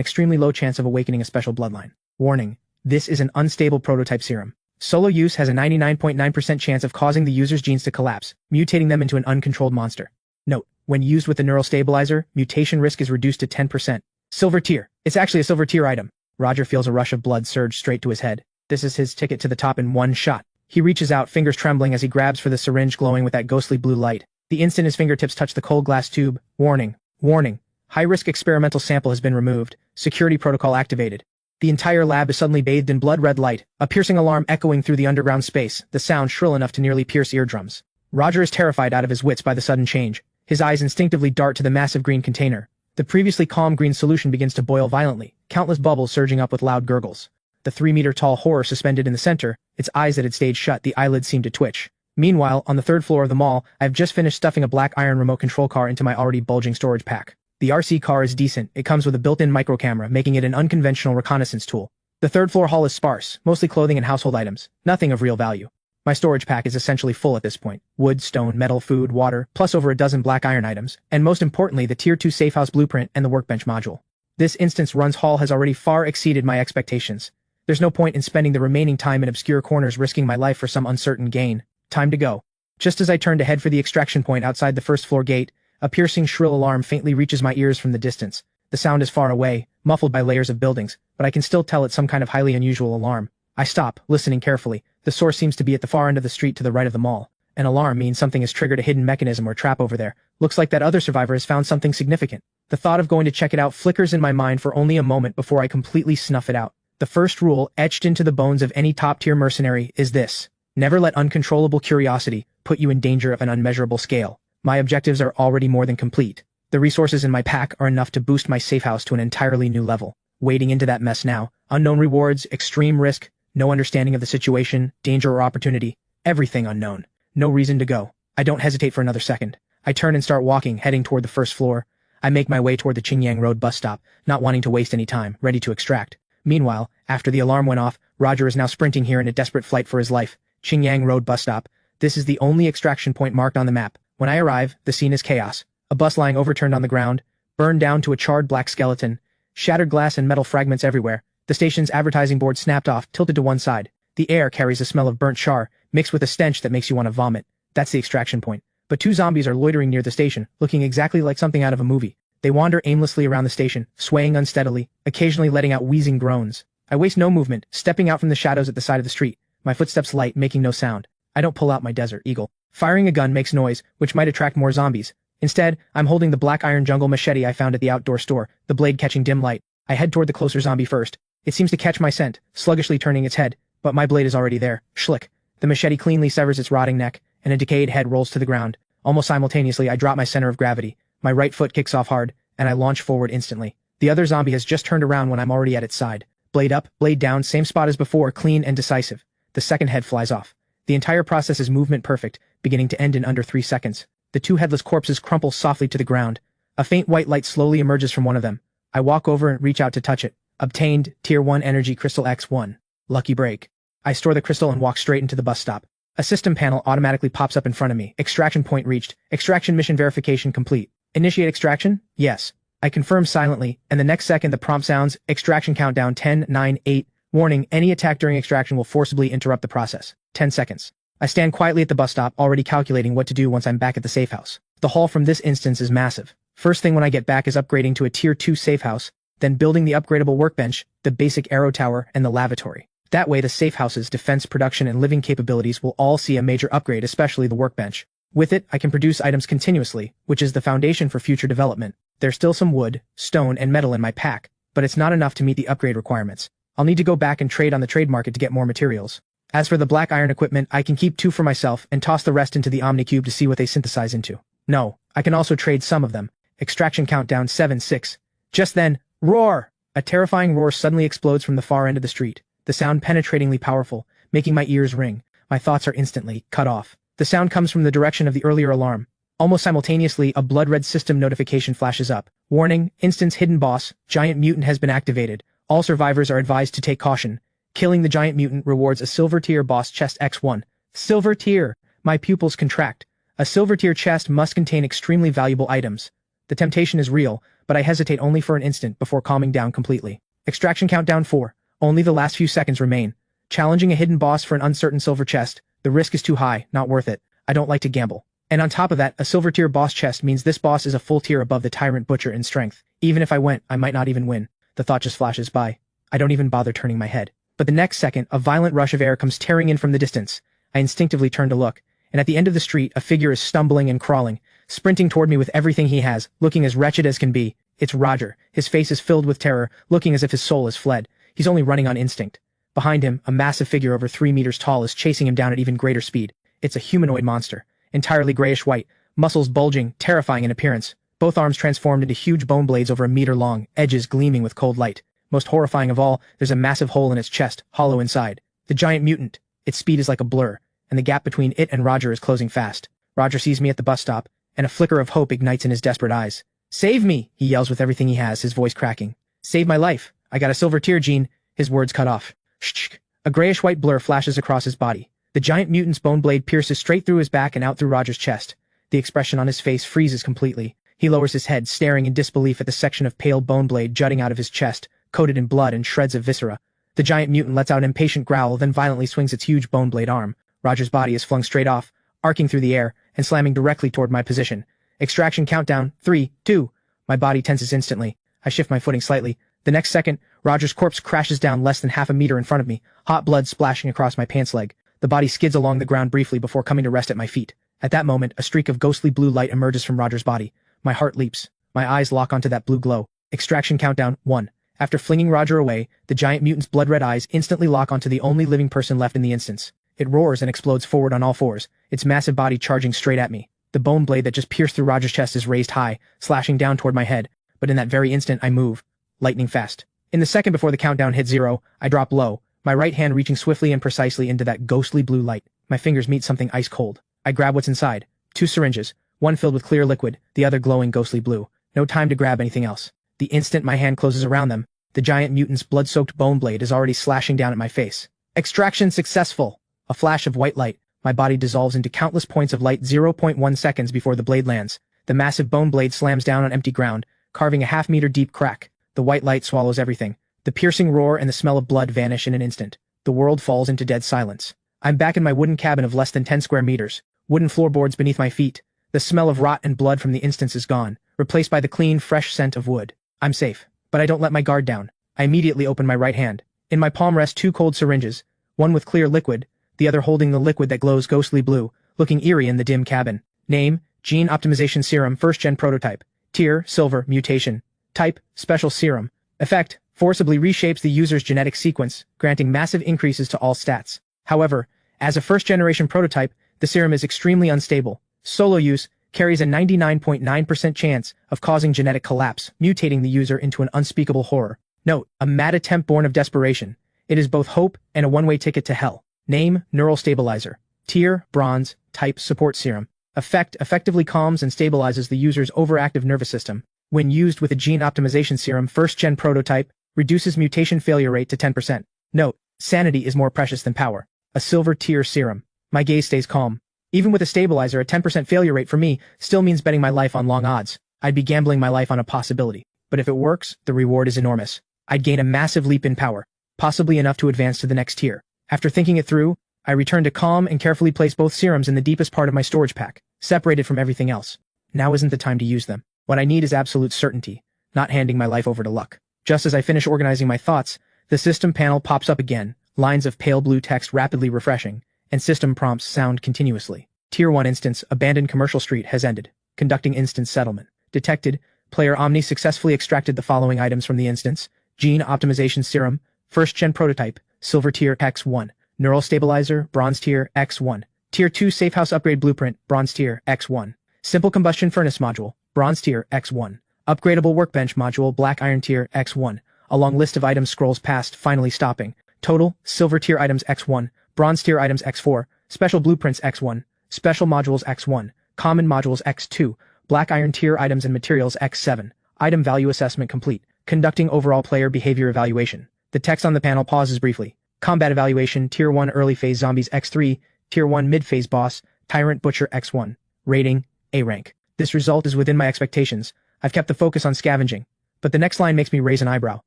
Speaker 1: extremely low chance of awakening a special bloodline. Warning, this is an unstable prototype serum. Solo use has a 99.9% chance of causing the user's genes to collapse, mutating them into an uncontrolled monster. Note, when used with the neural stabilizer, mutation risk is reduced to 10%. Silver tier. It's actually a silver tier item. Roger feels a rush of blood surge straight to his head. This is his ticket to the top in one shot. He reaches out, fingers trembling as he grabs for the syringe glowing with that ghostly blue light. The instant his fingertips touch the cold glass tube, warning, warning, High-risk experimental sample has been removed. Security protocol activated. The entire lab is suddenly bathed in blood-red light, a piercing alarm echoing through the underground space, the sound shrill enough to nearly pierce eardrums. Roger is terrified out of his wits by the sudden change. His eyes instinctively dart to the massive green container. The previously calm green solution begins to boil violently, countless bubbles surging up with loud gurgles. The 3-meter-tall horror suspended in the center, its eyes that had stayed shut, the eyelids seemed to twitch. Meanwhile, on the third floor of the mall, I have just finished stuffing a black iron remote control car into my already bulging storage pack. The RC car is decent. It comes with a built-in microcamera, making it an unconventional reconnaissance tool. The third-floor hall is sparse, mostly clothing and household items, nothing of real value. My storage pack is essentially full at this point. Wood, stone, metal, food, water, plus over a dozen black iron items, and most importantly the Tier 2 safehouse blueprint and the workbench module. This instance run's haul has already far exceeded my expectations. There's no point in spending the remaining time in obscure corners risking my life for some uncertain gain. Time to go. Just as I turn to head for the extraction point outside the first-floor gate, a piercing shrill alarm faintly reaches my ears from the distance. The sound is far away, muffled by layers of buildings, but I can still tell it's some kind of highly unusual alarm. I stop, listening carefully. The source seems to be at the far end of the street to the right of the mall. An alarm means something has triggered a hidden mechanism or trap over there. Looks like that other survivor has found something significant. The thought of going to check it out flickers in my mind for only a moment before I completely snuff it out. The first rule, etched into the bones of any top-tier mercenary, is this: never let uncontrollable curiosity put you in danger of an unmeasurable scale. My objectives are already more than complete. The resources in my pack are enough to boost my safehouse to an entirely new level. Wading into that mess now. Unknown rewards, extreme risk, no understanding of the situation, danger or opportunity. Everything unknown. No reason to go. I don't hesitate for another second. I turn and start walking, heading toward the first floor. I make my way toward the Qingyang Road bus stop, not wanting to waste any time, ready to extract. Meanwhile, after the alarm went off, Roger is now sprinting here in a desperate flight for his life. Qingyang Road bus stop. This is the only extraction point marked on the map. When I arrive, the scene is chaos. A bus lying overturned on the ground, burned down to a charred black skeleton, shattered glass and metal fragments everywhere. The station's advertising board snapped off, tilted to one side. The air carries a smell of burnt char, mixed with a stench that makes you want to vomit. That's the extraction point. But 2 zombies are loitering near the station, looking exactly like something out of a movie. They wander aimlessly around the station, swaying unsteadily, occasionally letting out wheezing groans. I waste no movement, stepping out from the shadows at the side of the street, my footsteps light, making no sound. I don't pull out my Desert Eagle. Firing a gun makes noise, which might attract more zombies. Instead, I'm holding the black iron jungle machete I found at the outdoor store, the blade catching dim light. I head toward the closer zombie first. It seems to catch my scent, sluggishly turning its head, but my blade is already there. Schlick. The machete cleanly severs its rotting neck, and a decayed head rolls to the ground. Almost simultaneously, I drop my center of gravity. My right foot kicks off hard, and I launch forward instantly. The other zombie has just turned around when I'm already at its side. Blade up, blade down, same spot as before, clean and decisive. The second head flies off. The entire process is movement perfect, beginning to end in under 3 seconds. The 2 headless corpses crumple softly to the ground. A faint white light slowly emerges from one of them. I walk over and reach out to touch it. Obtained, Tier 1 Energy Crystal X1. Lucky break. I store the crystal and walk straight into the bus stop. A system panel automatically pops up in front of me. Extraction point reached. Extraction mission verification complete. Initiate extraction? Yes. I confirm silently, and the next second the prompt sounds, extraction countdown 10, 9, 8. Warning, any attack during extraction will forcibly interrupt the process. 10 seconds. I stand quietly at the bus stop, already calculating what to do once I'm back at the safe house. The haul from this instance is massive. First thing when I get back is upgrading to a Tier 2 safe house, then building the upgradable workbench, the basic arrow tower, and the lavatory. That way the safe house's defense, production, and living capabilities will all see a major upgrade, especially the workbench. With it, I can produce items continuously, which is the foundation for future development. There's still some wood, stone, and metal in my pack, but it's not enough to meet the upgrade requirements. I'll need to go back and trade on the trade market to get more materials. As for the black iron equipment, I can keep 2 for myself and toss the rest into the Omnicube to see what they synthesize into. No, I can also trade some of them. Extraction countdown 7, 6. Just then, roar! A terrifying roar suddenly explodes from the far end of the street. The sound penetratingly powerful, making my ears ring. My thoughts are instantly cut off. The sound comes from the direction of the earlier alarm. Almost simultaneously, a blood-red system notification flashes up. Warning, instance hidden boss, giant mutant has been activated. All survivors are advised to take caution. Killing the giant mutant rewards a silver tier boss chest X1. Silver tier! My pupils contract. A silver tier chest must contain extremely valuable items. The temptation is real, but I hesitate only for an instant before calming down completely. Extraction countdown 4. Only the last few seconds remain. Challenging a hidden boss for an uncertain silver chest. The risk is too high, not worth it. I don't like to gamble. And on top of that, a silver tier boss chest means this boss is a full tier above the tyrant butcher in strength. Even if I went, I might not even win. The thought just flashes by. I don't even bother turning my head. But the next second, a violent rush of air comes tearing in from the distance. I instinctively turn to look, and at the end of the street, a figure is stumbling and crawling, sprinting toward me with everything he has, looking as wretched as can be. It's Roger. His face is filled with terror, looking as if his soul has fled. He's only running on instinct. Behind him, a massive figure over 3 meters tall is chasing him down at even greater speed. It's a humanoid monster, entirely grayish-white, muscles bulging, terrifying in appearance. Both arms transformed into huge bone blades over a meter long, edges gleaming with cold light. Most horrifying of all, there's a massive hole in its chest, hollow inside. The giant mutant. Its speed is like a blur, and the gap between it and Roger is closing fast. Roger sees me at the bus stop, and a flicker of hope ignites in his desperate eyes. "Save me!" he yells with everything he has, his voice cracking. "Save my life. I got a silver tear gene." His words cut off. Shh. A grayish-white blur flashes across his body. The giant mutant's bone blade pierces straight through his back and out through Roger's chest. The expression on his face freezes completely. He lowers his head, staring in disbelief at the section of pale bone blade jutting out of his chest, coated in blood and shreds of viscera. The giant mutant lets out an impatient growl, then violently swings its huge bone blade arm. Roger's body is flung straight off, arcing through the air, and slamming directly toward my position. Extraction countdown, 3, 2. My body tenses instantly. I shift my footing slightly. The next second, Roger's corpse crashes down less than half a meter in front of me, hot blood splashing across my pants leg. The body skids along the ground briefly before coming to rest at my feet. At that moment, a streak of ghostly blue light emerges from Roger's body. My heart leaps. My eyes lock onto that blue glow. Extraction countdown, 1. After flinging Roger away, the giant mutant's blood-red eyes instantly lock onto the only living person left in the instance. It roars and explodes forward on all fours, its massive body charging straight at me. The bone blade that just pierced through Roger's chest is raised high, slashing down toward my head, but in that very instant I move, lightning fast. In the second before the countdown hits 0, I drop low, my right hand reaching swiftly and precisely into that ghostly blue light. My fingers meet something ice cold. I grab what's inside. 2 syringes, one filled with clear liquid, the other glowing ghostly blue. No time to grab anything else. The instant my hand closes around them, the giant mutant's blood-soaked bone blade is already slashing down at my face. Extraction successful! A flash of white light. My body dissolves into countless points of light 0.1 seconds before the blade lands. The massive bone blade slams down on empty ground, carving a half-meter deep crack. The white light swallows everything. The piercing roar and the smell of blood vanish in an instant. The world falls into dead silence. I'm back in my wooden cabin of less than 10 square meters. Wooden floorboards beneath my feet. The smell of rot and blood from the instance is gone, replaced by the clean, fresh scent of wood. I'm safe, but I don't let my guard down. I immediately open my right hand. In my palm rest 2 cold syringes, one with clear liquid, the other holding the liquid that glows ghostly blue, looking eerie in the dim cabin. Name, Gene Optimization Serum, 1st-gen prototype. Tier, Silver, Mutation. Type, Special Serum. Effect, forcibly reshapes the user's genetic sequence, granting massive increases to all stats. However, as a 1st-generation prototype, the serum is extremely unstable. Solo use carries a 99.9% chance of causing genetic collapse, mutating the user into an unspeakable horror. Note, a mad attempt born of desperation. It is both hope and a one-way ticket to hell. Name, Neural Stabilizer. Tier, Bronze. Type, Support Serum. Effect, effectively calms and stabilizes the user's overactive nervous system. When used with a Gene Optimization Serum 1st-gen prototype, reduces mutation failure rate to 10%. Note, sanity is more precious than power. A Silver Tier Serum. My gaze stays calm. Even with a stabilizer, a 10% failure rate for me still means betting my life on long odds. I'd be gambling my life on a possibility. But if it works, the reward is enormous. I'd gain a massive leap in power, possibly enough to advance to the next tier. After thinking it through, I return to calm and carefully place both serums in the deepest part of my storage pack, separated from everything else. Now isn't the time to use them. What I need is absolute certainty, not handing my life over to luck. Just as I finish organizing my thoughts, the system panel pops up again, lines of pale blue text rapidly refreshing, and system prompts sound continuously. Tier 1 instance, abandoned commercial street, has ended. Conducting instance settlement. Detected, player Omni successfully extracted the following items from the instance. Gene Optimization Serum, 1st-gen prototype, Silver Tier X1. Neural Stabilizer, Bronze Tier X1. Tier 2 Safehouse Upgrade Blueprint, Bronze Tier X1. Simple Combustion Furnace Module, Bronze Tier X1. Upgradable Workbench Module, Black Iron Tier X1. A long list of items scrolls past, finally stopping. Total, Silver Tier items X1, Bronze Tier items X4, Special Blueprints X1, Special Modules X1, Common Modules X2, Black Iron Tier items and materials X7. Item Value Assessment complete. Conducting overall player behavior evaluation. The text on the panel pauses briefly. Combat evaluation, Tier 1 early phase zombies X3, Tier 1 mid-phase boss, Tyrant Butcher X1. Rating, A rank. This result is within my expectations. I've kept the focus on scavenging. But the next line makes me raise an eyebrow.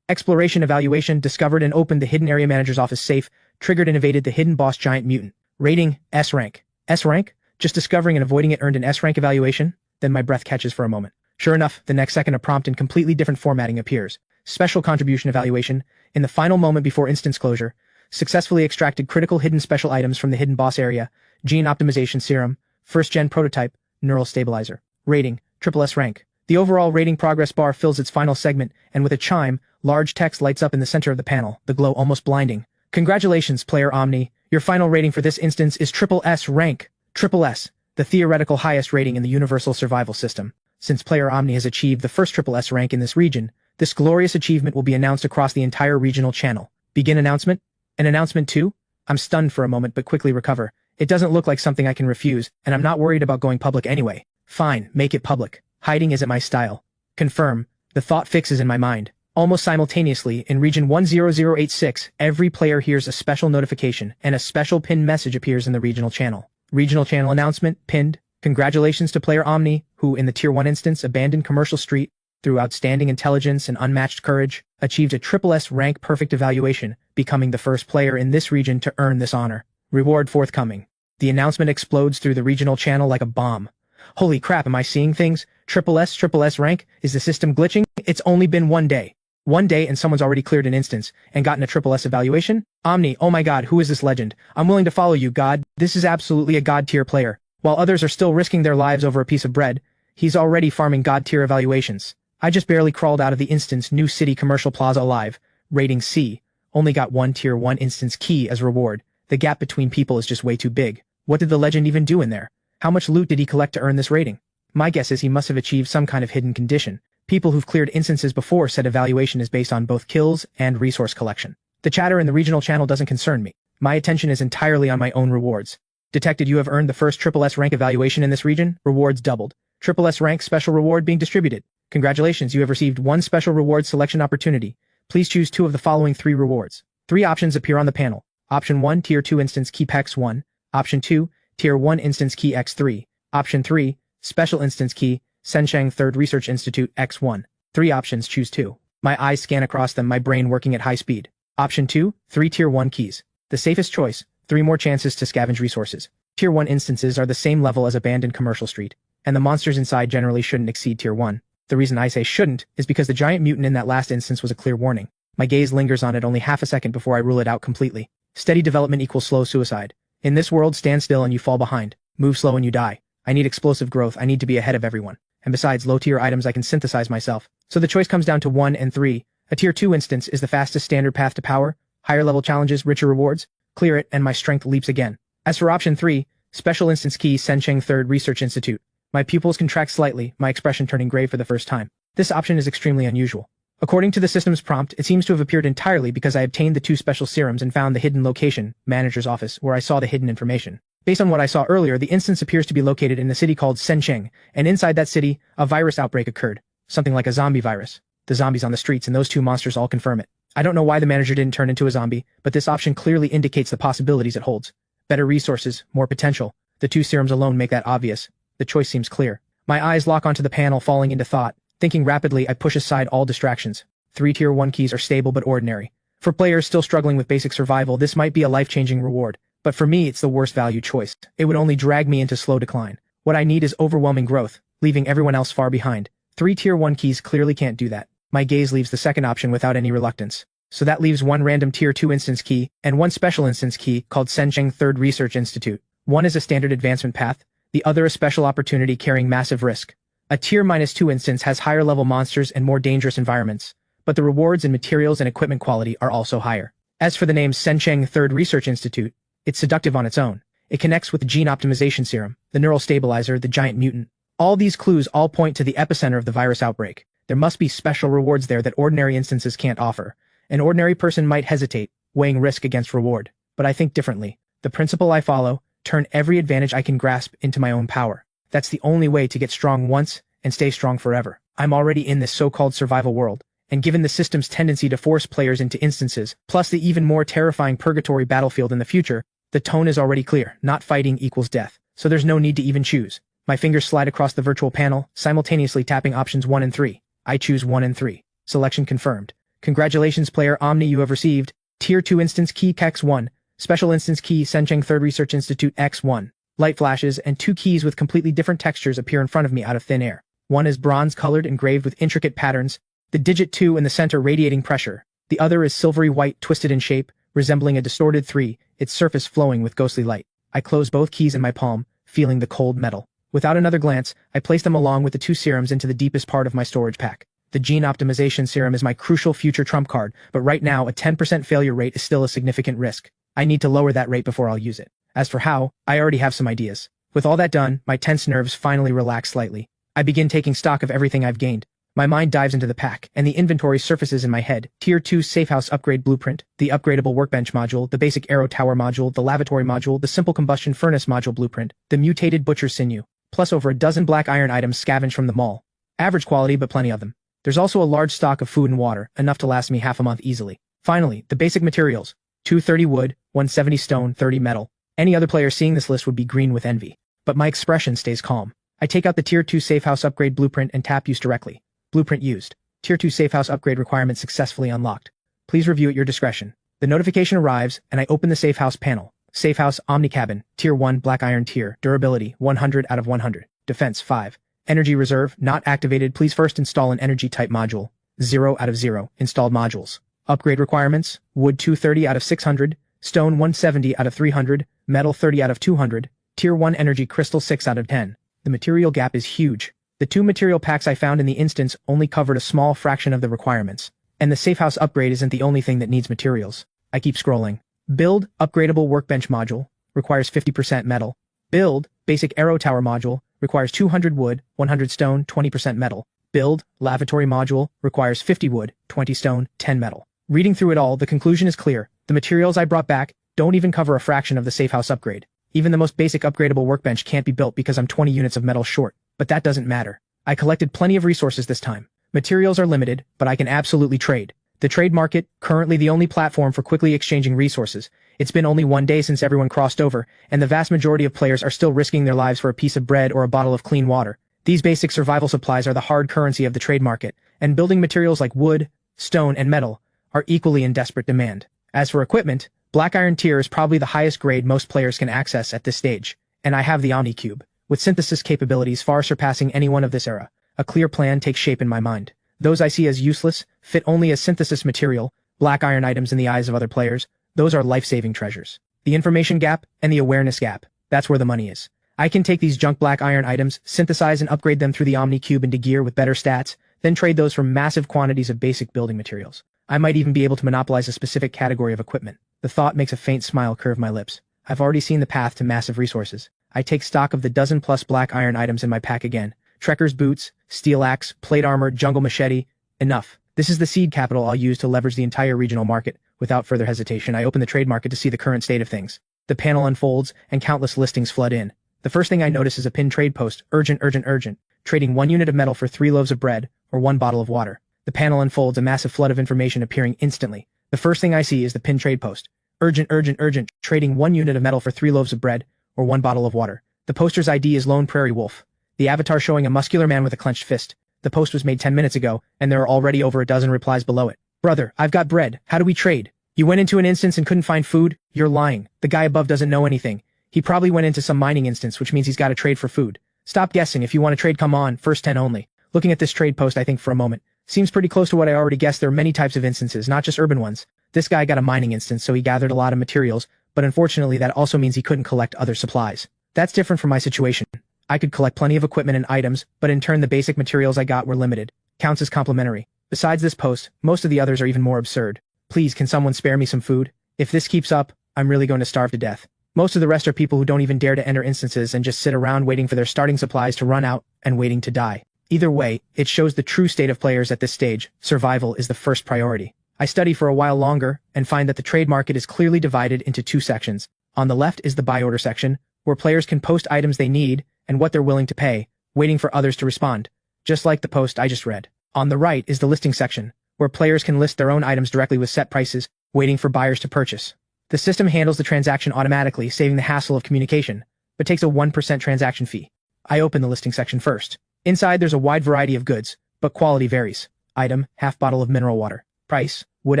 Speaker 1: Exploration evaluation, discovered and opened the hidden area manager's office safe, triggered and evaded the hidden boss giant mutant. Rating, S rank. S rank? Just discovering and avoiding it earned an S rank evaluation? Then my breath catches for a moment. Sure enough, the next second a prompt in completely different formatting appears. Special contribution evaluation. In the final moment before instance closure, successfully extracted critical hidden special items from the hidden boss area. Gene Optimization Serum, 1st-gen prototype, Neural Stabilizer. Rating, triple S rank. The overall rating progress bar fills its final segment, and with a chime, large text lights up in the center of the panel, the glow almost blinding. Congratulations, player Omni. Your final rating for this instance is Triple S rank. Triple S, the theoretical highest rating in the universal survival system. Since player Omni has achieved the first Triple S rank in this region, this glorious achievement will be announced across the entire regional channel. Begin announcement? An announcement too? I'm stunned for a moment but quickly recover. It doesn't look like something I can refuse, and I'm not worried about going public anyway. Fine, make it public. Hiding isn't my style. Confirm. The thought fixes in my mind. Almost simultaneously, in region 10086, every player hears a special notification, and a special pinned message appears in the regional channel. Regional channel announcement, pinned. Congratulations to player Omni, who, in the Tier 1 instance abandoned Commercial Street, through outstanding intelligence and unmatched courage, achieved a Triple S rank perfect evaluation, becoming the first player in this region to earn this honor. Reward forthcoming. The announcement explodes through the regional channel like a bomb. Holy crap, am I seeing things? Triple S rank? Is the system glitching? It's only been 1 day. 1 day and someone's already cleared an instance and gotten a Triple S evaluation? Omni, oh my god, who is this legend? I'm willing to follow you, god. This is absolutely a god tier player. While others are still risking their lives over a piece of bread, he's already farming god tier evaluations. I just barely crawled out of the instance New City Commercial Plaza alive. Rating C. Only got 1 Tier 1 instance key as reward. The gap between people is just way too big. What did the legend even do in there? How much loot did he collect to earn this rating? My guess is he must have achieved some kind of hidden condition. People who've cleared instances before said evaluation is based on both kills and resource collection. The chatter in the regional channel doesn't concern me. My attention is entirely on my own rewards. Detected, you have earned the first Triple S rank evaluation in this region. Rewards doubled. Triple S rank special reward being distributed. Congratulations, you have received 1 special reward selection opportunity. Please choose 2 of the following 3 rewards. 3 options appear on the panel. Option 1, Tier 2 instance key X1. Option 2, Tier 1 instance key X3. Option 3, Special instance key, Sensheng 3rd Research Institute X1. 3 options, choose 2. My eyes scan across them, my brain working at high speed. Option 2, 3 Tier 1 keys. The safest choice, 3 more chances to scavenge resources. Tier 1 instances are the same level as abandoned Commercial Street, and the monsters inside generally shouldn't exceed Tier 1. The reason I say shouldn't is because the giant mutant in that last instance was a clear warning. My gaze lingers on it only half a second before I rule it out completely. Steady development equals slow suicide. In this world, stand still and you fall behind. Move slow and you die. I need explosive growth, I need to be ahead of everyone. And besides low-tier items I can synthesize myself. So the choice comes down to 1 and 3. A Tier 2 instance is the fastest standard path to power. Higher level challenges, richer rewards. Clear it and my strength leaps again. As for option 3, Special instance key Sensheng 3rd Research Institute. My pupils contract slightly, my expression turning grave for the first time. This option is extremely unusual. According to the system's prompt, it seems to have appeared entirely because I obtained the 2 special serums and found the hidden location, manager's office, where I saw the hidden information. Based on what I saw earlier, the instance appears to be located in a city called Sensheng, and inside that city, a virus outbreak occurred. Something like a zombie virus. The zombies on the streets and those 2 monsters all confirm it. I don't know why the manager didn't turn into a zombie, but this option clearly indicates the possibilities it holds. Better resources, more potential. The 2 serums alone make that obvious. The choice seems clear. My eyes lock onto the panel, falling into thought. Thinking rapidly, I push aside all distractions. 3 Tier 1 keys are stable but ordinary. For players still struggling with basic survival, this might be a life-changing reward. But for me, it's the worst value choice. It would only drag me into slow decline. What I need is overwhelming growth, leaving everyone else far behind. 3 Tier 1 keys clearly can't do that. My gaze leaves the second option without any reluctance. So that leaves 1 random Tier 2 instance key, and 1 special instance key called Sensheng 3rd Research Institute. One is a standard advancement path, the other a special opportunity carrying massive risk. A Tier -2 instance has higher level monsters and more dangerous environments, but the rewards in materials and equipment quality are also higher. As for the name Sensheng 3rd Research Institute, it's seductive on its own. It connects with the gene optimization serum, the neural stabilizer, the giant mutant. All these clues all point to the epicenter of the virus outbreak. There must be special rewards there that ordinary instances can't offer. An ordinary person might hesitate, weighing risk against reward. But I think differently. The principle I follow, turn every advantage I can grasp into my own power. That's the only way to get strong once and stay strong forever. I'm already in this so-called survival world, and given the system's tendency to force players into instances, plus the even more terrifying purgatory battlefield in the future, the tone is already clear. Not fighting equals death, so there's no need to even choose. My fingers slide across the virtual panel, simultaneously tapping options 1 and 3. I choose 1 and 3. Selection confirmed. Congratulations, player Omni, you have received Tier 2 instance key X1, Special instance key Sensheng 3rd Research Institute X1. Light flashes, and 2 keys with completely different textures appear in front of me out of thin air. One is bronze-colored, engraved with intricate patterns, the digit 2 in the center radiating pressure. The other is silvery white, twisted in shape, resembling a distorted 3, its surface flowing with ghostly light. I close both keys in my palm, feeling the cold metal. Without another glance, I place them along with the 2 serums into the deepest part of my storage pack. The gene optimization serum is my crucial future trump card, but right now a 10% failure rate is still a significant risk. I need to lower that rate before I'll use it. As for how, I already have some ideas. With all that done, my tense nerves finally relax slightly. I begin taking stock of everything I've gained. My mind dives into the pack, and the inventory surfaces in my head. Tier 2 Safehouse Upgrade Blueprint, the Upgradable Workbench Module, the Basic Arrow Tower Module, the Lavatory Module, the Simple Combustion Furnace Module Blueprint, the Mutated Butcher's Sinew, plus over a dozen black iron items scavenged from the mall. Average quality, but plenty of them. There's also a large stock of food and water, enough to last me half a month easily. Finally, the basic materials. 230 wood, 170 stone, 30 metal. Any other player seeing this list would be green with envy. But my expression stays calm. I take out the Tier 2 Safehouse Upgrade Blueprint and tap Use directly. Blueprint used. Tier 2 Safehouse Upgrade requirement successfully unlocked. Please review at your discretion. The notification arrives, and I open the Safehouse panel. Safehouse Omni Cabin, Tier 1 Black Iron Tier, Durability 100 out of 100, Defense 5. Energy Reserve, not activated. Please first install an Energy Type Module. 0 out of 0, installed modules. Upgrade requirements, Wood 230 out of 600, Stone 170 out of 300, Metal 30 out of 200, Tier 1 Energy Crystal 6 out of 10. The material gap is huge. The 2 material packs I found in the instance only covered a small fraction of the requirements. And the Safehouse upgrade isn't the only thing that needs materials. I keep scrolling. Build Upgradable Workbench Module, requires 50% metal. Build Basic Arrow Tower Module, requires 200 wood, 100 stone, 20% metal. Build Lavatory Module, requires 50 wood, 20 stone, 10 metal. Reading through it all, the conclusion is clear. The materials I brought back don't even cover a fraction of the Safehouse upgrade. Even the most basic upgradable workbench can't be built because I'm 20 units of metal short. But that doesn't matter. I collected plenty of resources this time. Materials are limited, but I can absolutely trade. The trade market, currently the only platform for quickly exchanging resources. It's been only 1 day since everyone crossed over, and the vast majority of players are still risking their lives for a piece of bread or a bottle of clean water. These basic survival supplies are the hard currency of the trade market, and building materials like wood, stone, and metal are equally in desperate demand. As for equipment, Black Iron Tier is probably the highest grade most players can access at this stage, and I have the Omni Cube, with synthesis capabilities far surpassing anyone of this era. A clear plan takes shape in my mind. Those I see as useless, fit only as synthesis material, black iron items in the eyes of other players, those are life-saving treasures. The information gap and the awareness gap, that's where the money is. I can take these junk black iron items, synthesize and upgrade them through the Omni Cube into gear with better stats, then trade those for massive quantities of basic building materials. I might even be able to monopolize a specific category of equipment. The thought makes a faint smile curve my lips. I've already seen the path to massive resources. I take stock of the dozen-plus black iron items in my pack again. Trekker's boots, steel axe, plate armor, jungle machete. Enough. This is the seed capital I'll use to leverage the entire regional market. Without further hesitation, I open the trade market to see the current state of things. The panel unfolds, and countless listings flood in. The first thing I notice is a pinned trade post, urgent, urgent, urgent, trading 1 unit of metal for 3 loaves of bread, or 1 bottle of water. The panel unfolds, a massive flood of information appearing instantly. The first thing I see is the pinned trade post. Urgent, urgent, urgent, trading 1 unit of metal for 3 loaves of bread, or 1 bottle of water. The poster's ID is Lone Prairie Wolf. The avatar showing a muscular man with a clenched fist. The post was made 10 minutes ago, and there are already over a dozen replies below it. Brother, I've got bread. How do we trade? You went into an instance and couldn't find food? You're lying. The guy above doesn't know anything. He probably went into some mining instance, which means he's got to trade for food. Stop guessing. If you want to trade, come on. First 10 only. Looking at this trade post, I think for a moment. Seems pretty close to what I already guessed. There are many types of instances, not just urban ones. This guy got a mining instance, so he gathered a lot of materials, but unfortunately that also means he couldn't collect other supplies. That's different from my situation. I could collect plenty of equipment and items, but in turn the basic materials I got were limited. Counts as complimentary. Besides this post, most of the others are even more absurd. Please, can someone spare me some food? If this keeps up, I'm really going to starve to death. Most of the rest are people who don't even dare to enter instances and just sit around waiting for their starting supplies to run out and waiting to die. Either way, it shows the true state of players at this stage. Survival is the first priority. I study for a while longer and find that the trade market is clearly divided into 2 sections. On the left is the buy order section, where players can post items they need and what they're willing to pay, waiting for others to respond, just like the post I just read. On the right is the listing section, where players can list their own items directly with set prices, waiting for buyers to purchase. The system handles the transaction automatically, saving the hassle of communication, but takes a 1% transaction fee. I open the listing section first. Inside there's a wide variety of goods, but quality varies. Item, half bottle of mineral water. Price, wood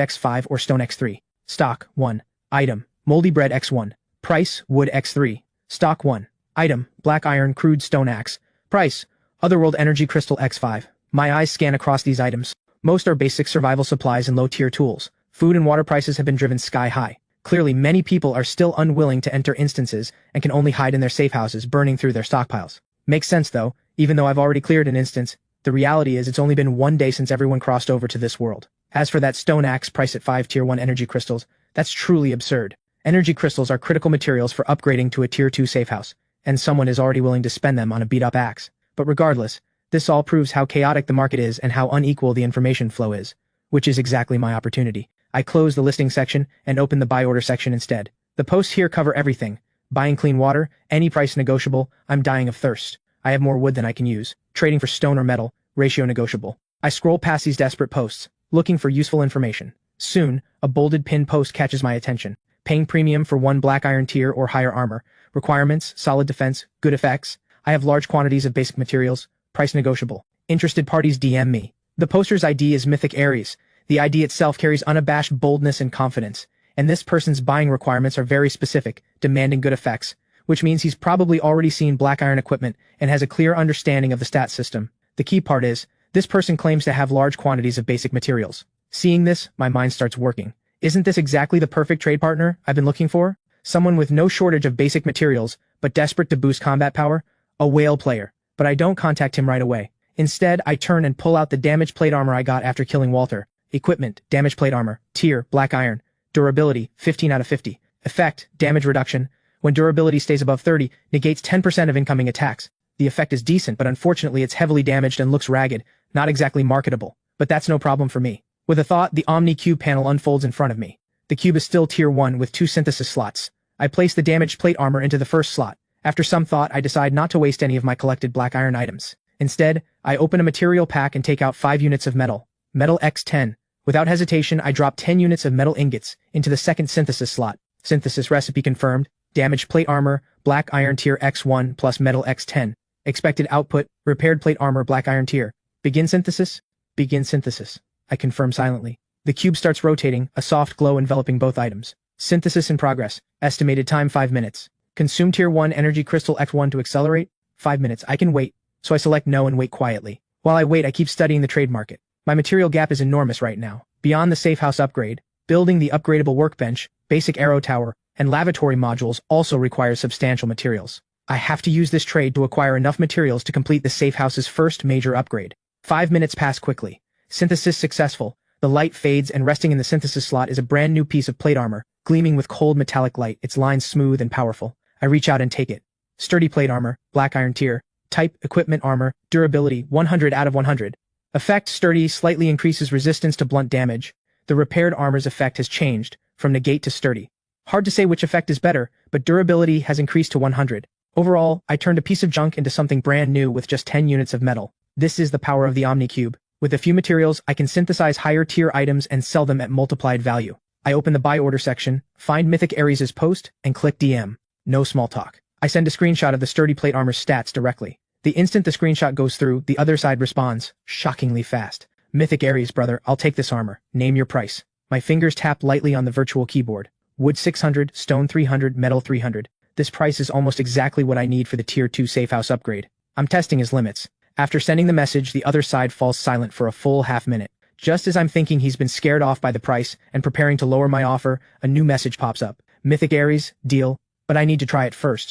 Speaker 1: X5 or stone X3. Stock, 1. Item, moldy bread X1. Price, wood X3. Stock 1. Item, black iron crude stone axe. Price, otherworld energy crystal X5. My eyes scan across these items. Most are basic survival supplies and low-tier tools. Food and water prices have been driven sky high. Clearly, many people are still unwilling to enter instances and can only hide in their safe houses, burning through their stockpiles. Makes sense though, even though I've already cleared an instance, the reality is it's only been 1 day since everyone crossed over to this world. As for that stone axe priced at 5 tier 1 energy crystals, that's truly absurd. Energy crystals are critical materials for upgrading to a tier 2 safe house, and someone is already willing to spend them on a beat-up axe. But regardless, this all proves how chaotic the market is and how unequal the information flow is, which is exactly my opportunity. I close the listing section and open the buy order section instead. The posts here cover everything. Buying clean water, any price negotiable, I'm dying of thirst. I have more wood than I can use. Trading for stone or metal, ratio negotiable. I scroll past these desperate posts, looking for useful information. Soon, a bolded pinned post catches my attention. Paying premium for 1 black iron tier or higher armor. Requirements, solid defense, good effects. I have large quantities of basic materials. Price negotiable. Interested parties DM me. The poster's ID is Mythic Ares. The ID itself carries unabashed boldness and confidence. And this person's buying requirements are very specific, demanding good effects, which means he's probably already seen black iron equipment and has a clear understanding of the stat system. The key part is, this person claims to have large quantities of basic materials. Seeing this, my mind starts working. Isn't this exactly the perfect trade partner I've been looking for? Someone with no shortage of basic materials, but desperate to boost combat power? A whale player. But I don't contact him right away. Instead, I turn and pull out the damage plate armor I got after killing Walter. Equipment, damage plate armor, tier, black iron. Durability, 15 out of 50. Effect, damage reduction. When durability stays above 30, negates 10% of incoming attacks. The effect is decent, but unfortunately it's heavily damaged and looks ragged, not exactly marketable. But that's no problem for me. With a thought, the Omni Cube panel unfolds in front of me. The cube is still tier 1 with 2 synthesis slots. I place the damaged plate armor into the first slot. After some thought, I decide not to waste any of my collected black iron items. Instead, I open a material pack and take out 5 units of metal. Metal X10. Without hesitation, I drop 10 units of metal ingots into the second synthesis slot. Synthesis recipe confirmed. Damaged plate armor, black iron tier X1 plus metal X10. Expected output, repaired plate armor, black iron tier. Begin synthesis? Begin synthesis. I confirm silently. The cube starts rotating, a soft glow enveloping both items. Synthesis in progress. Estimated time 5 minutes. Consume tier 1 energy crystal X1 to accelerate? 5 minutes. I can wait. So I select no and wait quietly. While I wait, I keep studying the trade market. My material gap is enormous right now. Beyond the safe house upgrade, building the upgradable workbench, basic arrow tower, and lavatory modules also require substantial materials. I have to use this trade to acquire enough materials to complete the safe house's first major upgrade. 5 minutes pass quickly. Synthesis successful. The light fades and resting in the synthesis slot is a brand new piece of plate armor, gleaming with cold metallic light, its lines smooth and powerful. I reach out and take it. Sturdy plate armor, black iron tier. Type, equipment armor, durability, 100 out of 100. Effect, sturdy, slightly increases resistance to blunt damage. The repaired armor's effect has changed, from negate to sturdy. Hard to say which effect is better, but durability has increased to 100. Overall, I turned a piece of junk into something brand new with just 10 units of metal. This is the power of the Omni Cube. With a few materials, I can synthesize higher tier items and sell them at multiplied value. I open the buy order section, find Mythic Ares' post, and click DM. No small talk. I send a screenshot of the sturdy plate armor's stats directly. The instant the screenshot goes through, the other side responds, shockingly fast. Mythic Ares, brother, I'll take this armor. Name your price. My fingers tap lightly on the virtual keyboard. Wood 600, stone 300, metal 300. This price is almost exactly what I need for the tier 2 safe house upgrade. I'm testing his limits. After sending the message, the other side falls silent for a full half minute. Just as I'm thinking he's been scared off by the price and preparing to lower my offer, a new message pops up. Mythic Ares, deal, but I need to try it first.